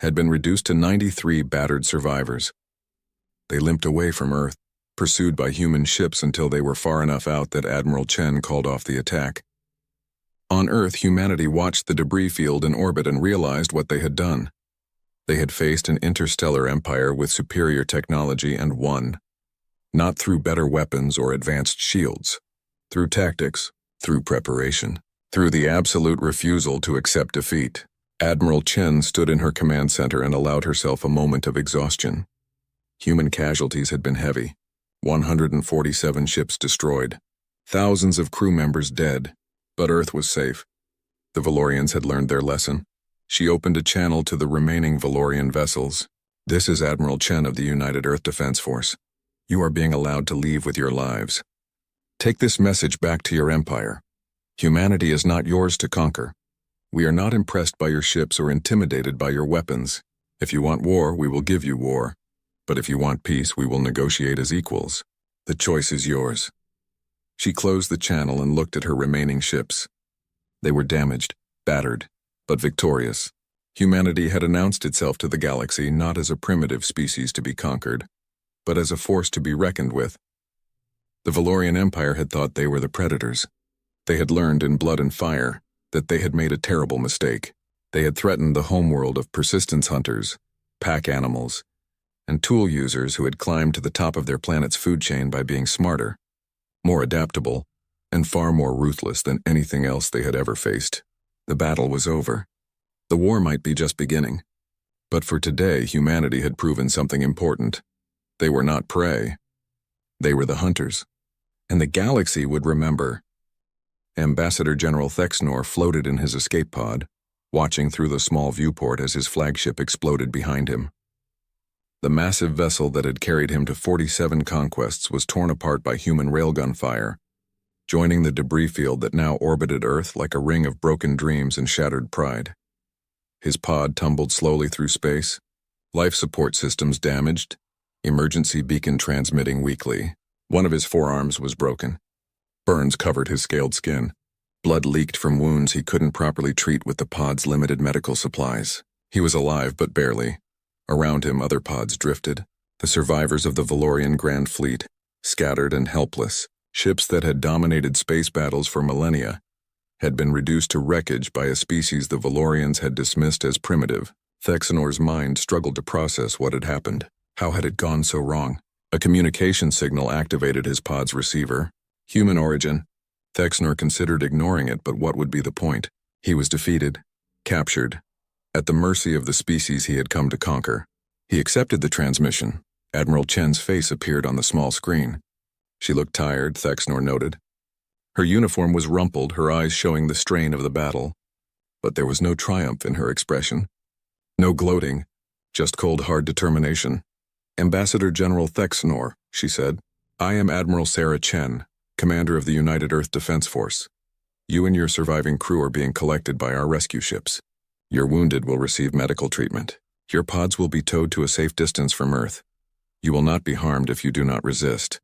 had been reduced to 93 battered survivors. They limped away from Earth, pursued by human ships until they were far enough out that Admiral Chen called off the attack. On Earth, humanity watched the debris field in orbit and realized what they had done. They had faced an interstellar empire with superior technology and won. Not through better weapons or advanced shields, through tactics, through preparation, through the absolute refusal to accept defeat. Admiral Chen stood in her command center and allowed herself a moment of exhaustion. Human casualties had been heavy. 147 ships destroyed. Thousands of crew members dead. But Earth was safe. The Valorians had learned their lesson. She opened a channel to the remaining Valorian vessels. "This is Admiral Chen of the United Earth Defense Force. You are being allowed to leave with your lives. Take this message back to your empire. Humanity is not yours to conquer. We are not impressed by your ships or intimidated by your weapons. If you want war, we will give you war. But if you want peace, we will negotiate as equals. The choice is yours." She closed the channel and looked at her remaining ships. They were damaged, battered, but victorious. Humanity had announced itself to the galaxy not as a primitive species to be conquered, but as a force to be reckoned with. The Valorian Empire had thought they were the predators. They had learned in Blood and Fire that they had made a terrible mistake. They had threatened the homeworld of persistence hunters, pack animals, and tool users who had climbed to the top of their planet's food chain by being smarter, more adaptable, and far more ruthless than anything else they had ever faced. The battle was over. The war might be just beginning. But for today, humanity had proven something important. They were not prey. They were the hunters. And the galaxy would remember. Ambassador General Thexnor floated in his escape pod, watching through the small viewport as his flagship exploded behind him. The massive vessel that had carried him to 47 conquests was torn apart by human railgun fire, joining the debris field that now orbited Earth like a ring of broken dreams and shattered pride. His pod tumbled slowly through space, life support systems damaged, emergency beacon transmitting weakly. One of his forearms was broken. Burns covered his scaled skin. Blood leaked from wounds he couldn't properly treat with the pod's limited medical supplies. He was alive, but barely. Around him, other pods drifted, the survivors of the Valorian Grand Fleet, scattered and helpless. Ships that had dominated space battles for millennia had been reduced to wreckage by a species the Valorians had dismissed as primitive. Thexnor's mind struggled to process what had happened. How had it gone so wrong? A communication signal activated his pod's receiver. Human origin. Thexnor considered ignoring it, but what would be the point? He was defeated, captured, at the mercy of the species he had come to conquer. He accepted the transmission. Admiral Chen's face appeared on the small screen. She looked tired, Thexnor noted. Her uniform was rumpled, her eyes showing the strain of the battle. But there was no triumph in her expression. No gloating, just cold, hard determination. Ambassador General Thexnor, she said, I am Admiral Sarah Chen, commander of the United Earth Defense Force. You and your surviving crew are being collected by our rescue ships. Your wounded will receive medical treatment. Your pods will be towed to a safe distance from Earth. You will not be harmed if you do not resist.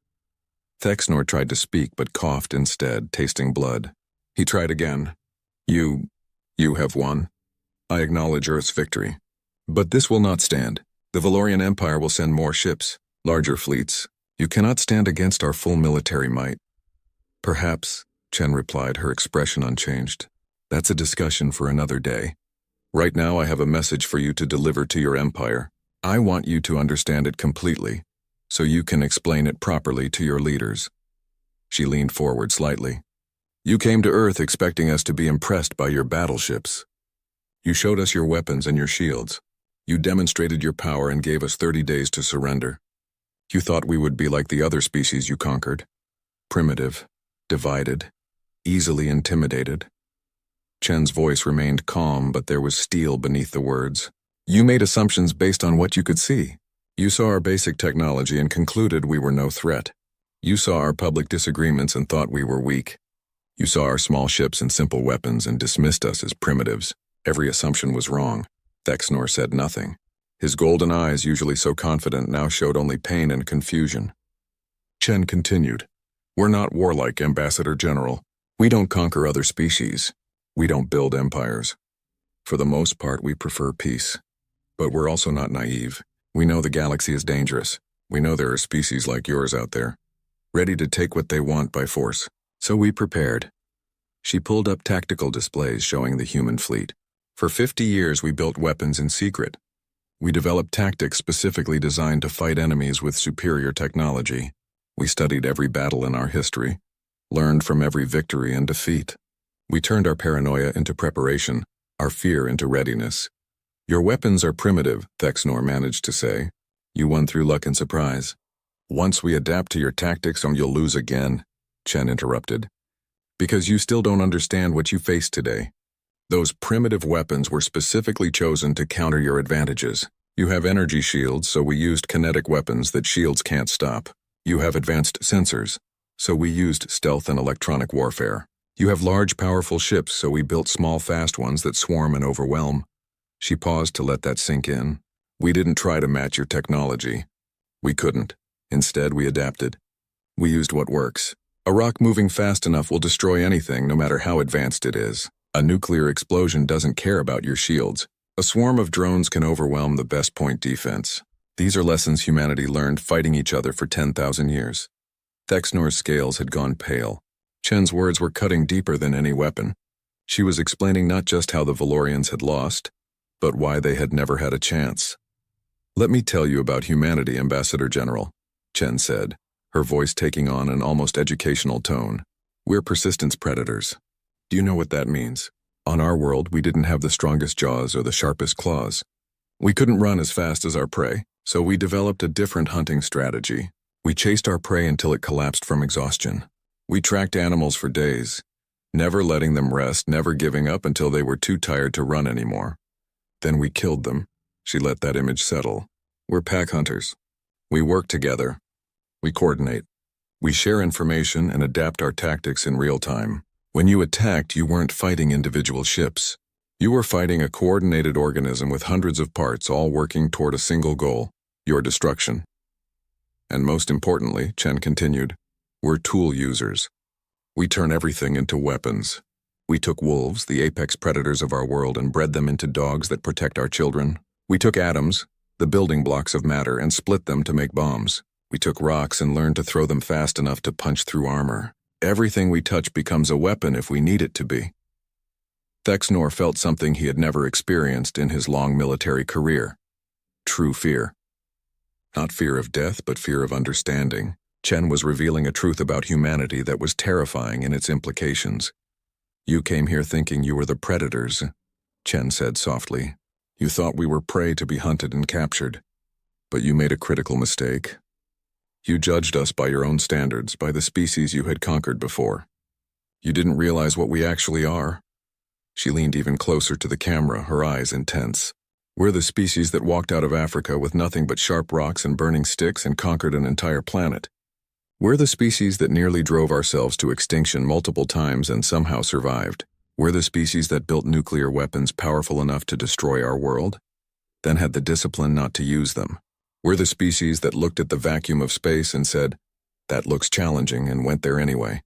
Thexnor tried to speak but coughed instead, tasting blood. He tried again. You have won. I acknowledge Earth's victory. But this will not stand. The Valorian Empire will send more ships, larger fleets. You cannot stand against our full military might. Perhaps, Chen replied, her expression unchanged. That's a discussion for another day. Right now I have a message for you to deliver to your empire. I want you to understand it completely, so you can explain it properly to your leaders. She leaned forward slightly. You came to Earth expecting us to be impressed by your battleships. You showed us your weapons and your shields. You demonstrated your power and gave us 30 days to surrender. You thought we would be like the other species you conquered. Primitive, divided, easily intimidated. Chen's voice remained calm, but there was steel beneath the words. You made assumptions based on what you could see. You saw our basic technology and concluded we were no threat. You saw our public disagreements and thought we were weak. You saw our small ships and simple weapons and dismissed us as primitives. Every assumption was wrong. Thexnor said nothing. His golden eyes, usually so confident, now showed only pain and confusion. Chen continued. We're not warlike, Ambassador General. We don't conquer other species. We don't build empires. For the most part, we prefer peace. But we're also not naive. We know the galaxy is dangerous. We know there are species like yours out there, ready to take what they want by force. So we prepared. She pulled up tactical displays showing the human fleet. For 50 years, we built weapons in secret. We developed tactics specifically designed to fight enemies with superior technology. We studied every battle in our history, learned from every victory and defeat. We turned our paranoia into preparation, our fear into readiness. Your weapons are primitive, Thexnor managed to say. You won through luck and surprise. Once we adapt to your tactics, you'll lose again, Chen interrupted. Because you still don't understand what you face today. Those primitive weapons were specifically chosen to counter your advantages. You have energy shields, so we used kinetic weapons that shields can't stop. You have advanced sensors, so we used stealth and electronic warfare. You have large, powerful ships, so we built small, fast ones that swarm and overwhelm. She paused to let that sink in. We didn't try to match your technology. We couldn't. Instead, we adapted. We used what works. A rock moving fast enough will destroy anything, no matter how advanced it is. A nuclear explosion doesn't care about your shields. A swarm of drones can overwhelm the best point defense. These are lessons humanity learned fighting each other for 10,000 years. Thexnor's scales had gone pale. Chen's words were cutting deeper than any weapon. She was explaining not just how the Valorians had lost, but why they had never had a chance. "Let me tell you about humanity, Ambassador General," Chen said, her voice taking on an almost educational tone. "We're persistence predators. Do you know what that means? On our world, we didn't have the strongest jaws or the sharpest claws. We couldn't run as fast as our prey, so we developed a different hunting strategy. We chased our prey until it collapsed from exhaustion. We tracked animals for days, never letting them rest, never giving up until they were too tired to run anymore. Then we killed them." She let that image settle. "We're pack hunters. We work together. We coordinate. We share information and adapt our tactics in real time. When you attacked, you weren't fighting individual ships. You were fighting a coordinated organism with hundreds of parts all working toward a single goal, your destruction. And most importantly," Chen continued, "we're tool users. We turn everything into weapons. We took wolves, the apex predators of our world, and bred them into dogs that protect our children. We took atoms, the building blocks of matter, and split them to make bombs. We took rocks and learned to throw them fast enough to punch through armor. Everything we touch becomes a weapon if we need it to be." Thexnor felt something he had never experienced in his long military career. True fear. Not fear of death, but fear of understanding. Chen was revealing a truth about humanity that was terrifying in its implications. "You came here thinking you were the predators," Chen said softly. "You thought we were prey to be hunted and captured. But you made a critical mistake. You judged us by your own standards, by the species you had conquered before. You didn't realize what we actually are." She leaned even closer to the camera, her eyes intense. "We're the species that walked out of Africa with nothing but sharp rocks and burning sticks and conquered an entire planet. We're the species that nearly drove ourselves to extinction multiple times and somehow survived. We're the species that built nuclear weapons powerful enough to destroy our world, then had the discipline not to use them. We're the species that looked at the vacuum of space and said, 'That looks challenging,' and went there anyway.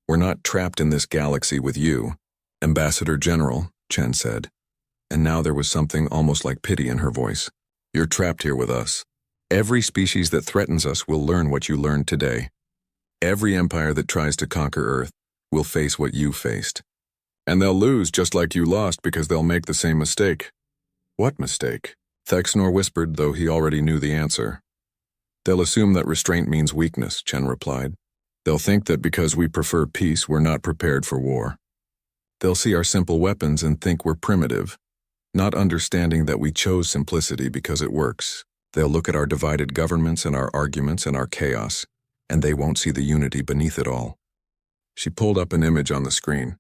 We're not trapped in this galaxy with you, Ambassador General," Chen said. And now there was something almost like pity in her voice. "You're trapped here with us. Every species that threatens us will learn what you learned today. Every empire that tries to conquer Earth will face what you faced. And they'll lose just like you lost because they'll make the same mistake." "What mistake?" Thexnor whispered, though he already knew the answer. "They'll assume that restraint means weakness," Chen replied. "They'll think that because we prefer peace, we're not prepared for war. They'll see our simple weapons and think we're primitive, not understanding that we chose simplicity because it works. They'll look at our divided governments and our arguments and our chaos, and they won't see the unity beneath it all." She pulled up an image on the screen.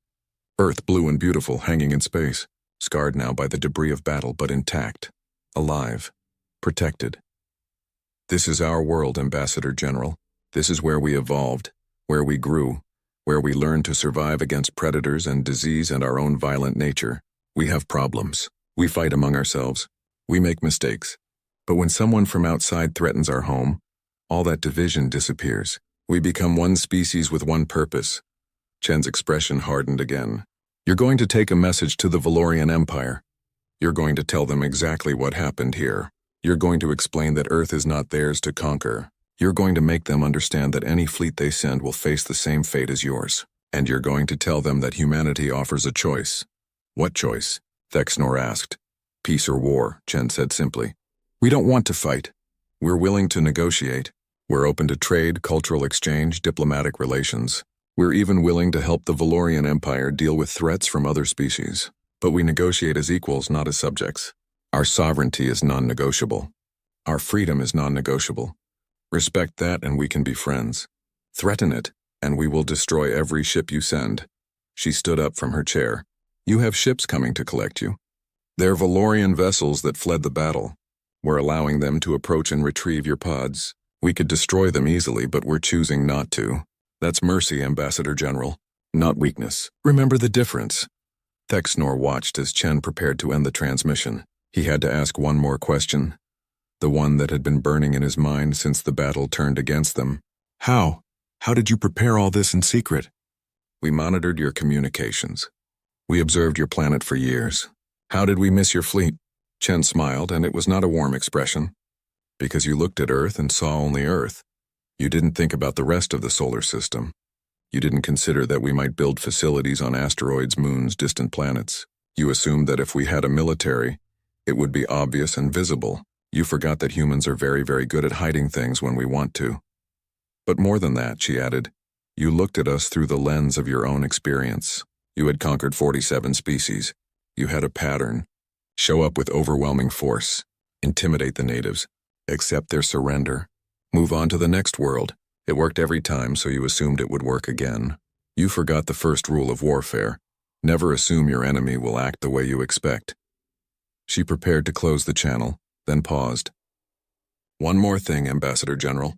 Earth, blue and beautiful, hanging in space, scarred now by the debris of battle, but intact, alive, protected. "This is our world, Ambassador General. This is where we evolved, where we grew, where we learned to survive against predators and disease and our own violent nature. We have problems. We fight among ourselves. We make mistakes. But when someone from outside threatens our home, all that division disappears. We become one species with one purpose." Chen's expression hardened again. "You're going to take a message to the Valorian Empire. You're going to tell them exactly what happened here. You're going to explain that Earth is not theirs to conquer. You're going to make them understand that any fleet they send will face the same fate as yours. And you're going to tell them that humanity offers a choice." "What choice?" Thexnor asked. "Peace or war," Chen said simply. "We don't want to fight. We're willing to negotiate. We're open to trade, cultural exchange, diplomatic relations. We're even willing to help the Valorian Empire deal with threats from other species. But we negotiate as equals, not as subjects. Our sovereignty is non-negotiable. Our freedom is non-negotiable. Respect that and we can be friends. Threaten it, and we will destroy every ship you send." She stood up from her chair. "You have ships coming to collect you. They're Valorian vessels that fled the battle. We're allowing them to approach and retrieve your pods. We could destroy them easily, but we're choosing not to. That's mercy, Ambassador General, not weakness. Remember the difference." Thexnor watched as Chen prepared to end the transmission. He had to ask one more question, the one that had been burning in his mind since the battle turned against them. How How did you prepare all this in secret? We monitored your communications. We observed your planet for years. How did we miss your fleet? Chen smiled, and it was not a warm expression. Because you looked at Earth and saw only Earth. You didn't think about the rest of the solar system. You didn't consider that we might build facilities on asteroids, moons, distant planets. You assumed that if we had a military, it would be obvious and visible. You forgot that humans are very, very good at hiding things when we want to. But more than that, she added, you looked at us through the lens of your own experience. You had conquered 47 species. You had a pattern. Show up with overwhelming force. Intimidate the natives. Accept their surrender. Move on to the next world. It worked every time, so you assumed it would work again. You forgot the first rule of warfare. Never assume your enemy will act the way you expect. She prepared to close the channel, then paused. One more thing, Ambassador General.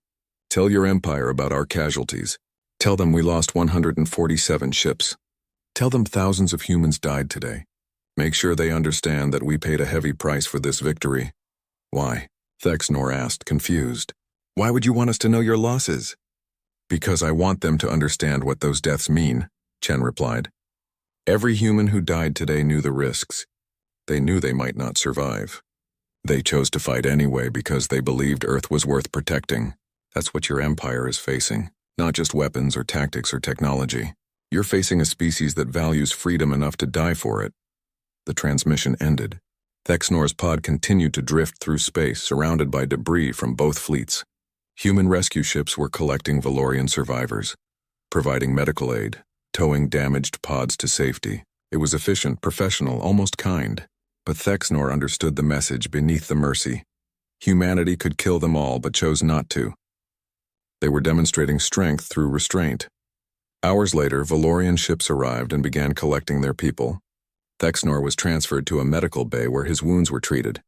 Tell your empire about our casualties. Tell them we lost 147 ships. Tell them thousands of humans died today. Make sure they understand that we paid a heavy price for this victory. Why? Thexnor asked, confused. Why would you want us to know your losses? Because I want them to understand what those deaths mean, Chen replied. Every human who died today knew the risks. They knew they might not survive. They chose to fight anyway because they believed Earth was worth protecting. That's what your empire is facing, not just weapons or tactics or technology. You're facing a species that values freedom enough to die for it. The transmission ended. Thexnor's pod continued to drift through space, surrounded by debris from both fleets. Human rescue ships were collecting Valorian survivors, providing medical aid, towing damaged pods to safety. It was efficient, professional, almost kind. But Thexnor understood the message beneath the mercy. Humanity could kill them all, but chose not to. They were demonstrating strength through restraint. Hours later, Valorian ships arrived and began collecting their people. Thexnor was transferred to a medical bay where his wounds were treated.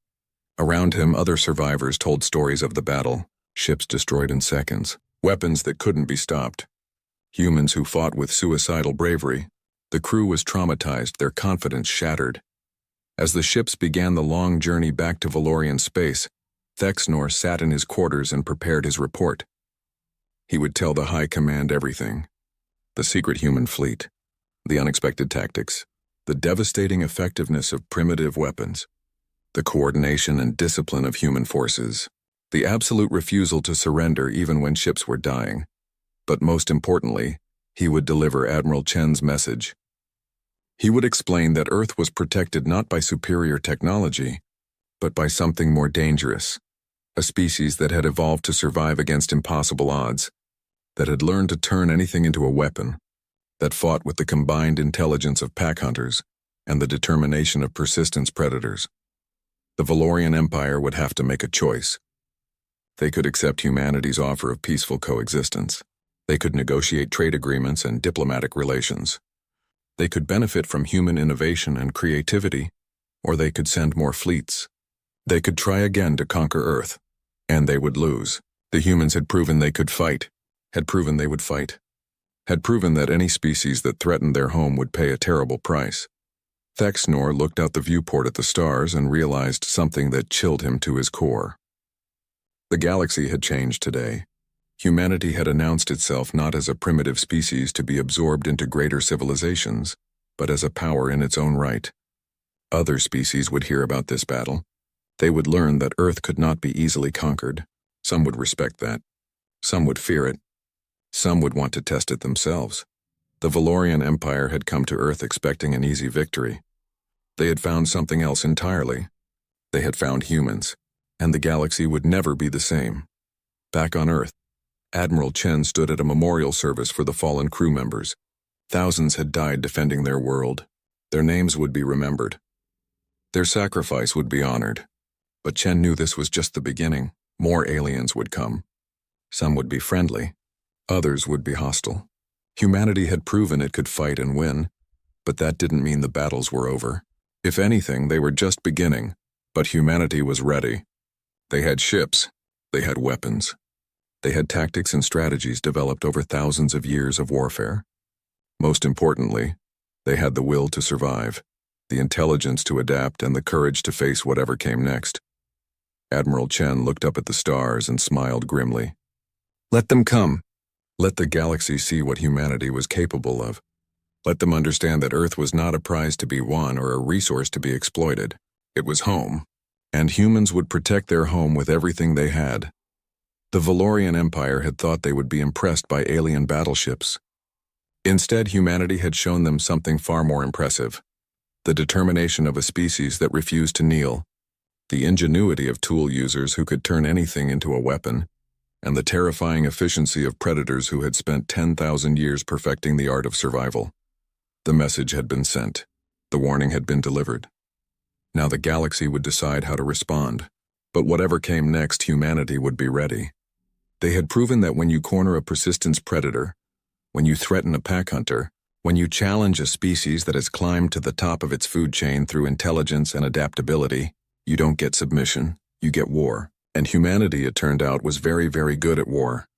Around him, other survivors told stories of the battle, ships destroyed in seconds, weapons that couldn't be stopped, humans who fought with suicidal bravery. The crew was traumatized, their confidence shattered. As the ships began the long journey back to Valorian space, Thexnor sat in his quarters and prepared his report. He would tell the High Command everything. The secret human fleet, the unexpected tactics, the devastating effectiveness of primitive weapons, the coordination and discipline of human forces, the absolute refusal to surrender even when ships were dying. But most importantly, he would deliver Admiral Chen's message. He would explain that Earth was protected not by superior technology, but by something more dangerous, a species that had evolved to survive against impossible odds, that had learned to turn anything into a weapon, that fought with the combined intelligence of pack hunters and the determination of persistence predators. The Valorian Empire would have to make a choice. They could accept humanity's offer of peaceful coexistence. They could negotiate trade agreements and diplomatic relations. They could benefit from human innovation and creativity, or they could send more fleets. They could try again to conquer Earth, and they would lose. The humans had proven they could fight, had proven they would fight, had proven that any species that threatened their home would pay a terrible price. Thexnor looked out the viewport at the stars and realized something that chilled him to his core. The galaxy had changed today. Humanity had announced itself not as a primitive species to be absorbed into greater civilizations, but as a power in its own right. Other species would hear about this battle. They would learn that Earth could not be easily conquered. Some would respect that. Some would fear it. Some would want to test it themselves. The Valorian Empire had come to Earth expecting an easy victory. They had found something else entirely. They had found humans, and the galaxy would never be the same. Back on Earth, Admiral Chen stood at a memorial service for the fallen crew members. Thousands had died defending their world. Their names would be remembered. Their sacrifice would be honored. But Chen knew this was just the beginning. More aliens would come. Some would be friendly. Others would be hostile. Humanity had proven it could fight and win, but that didn't mean the battles were over. If anything, they were just beginning, but humanity was ready. They had ships. They had weapons. They had tactics and strategies developed over thousands of years of warfare. Most importantly, they had the will to survive, the intelligence to adapt, and the courage to face whatever came next. Admiral Chen looked up at the stars and smiled grimly. Let them come. Let the galaxy see what humanity was capable of. Let them understand that Earth was not a prize to be won or a resource to be exploited. It was home, and humans would protect their home with everything they had. The Valorian Empire had thought they would be impressed by alien battleships. Instead, humanity had shown them something far more impressive: the determination of a species that refused to kneel, the ingenuity of tool users who could turn anything into a weapon, and the terrifying efficiency of predators who had spent 10,000 years perfecting the art of survival. The message had been sent. The warning had been delivered. Now the galaxy would decide how to respond. But whatever came next, humanity would be ready. They had proven that when you corner a persistence predator, when you threaten a pack hunter, when you challenge a species that has climbed to the top of its food chain through intelligence and adaptability, you don't get submission, you get war. And humanity, it turned out, was very, very good at war.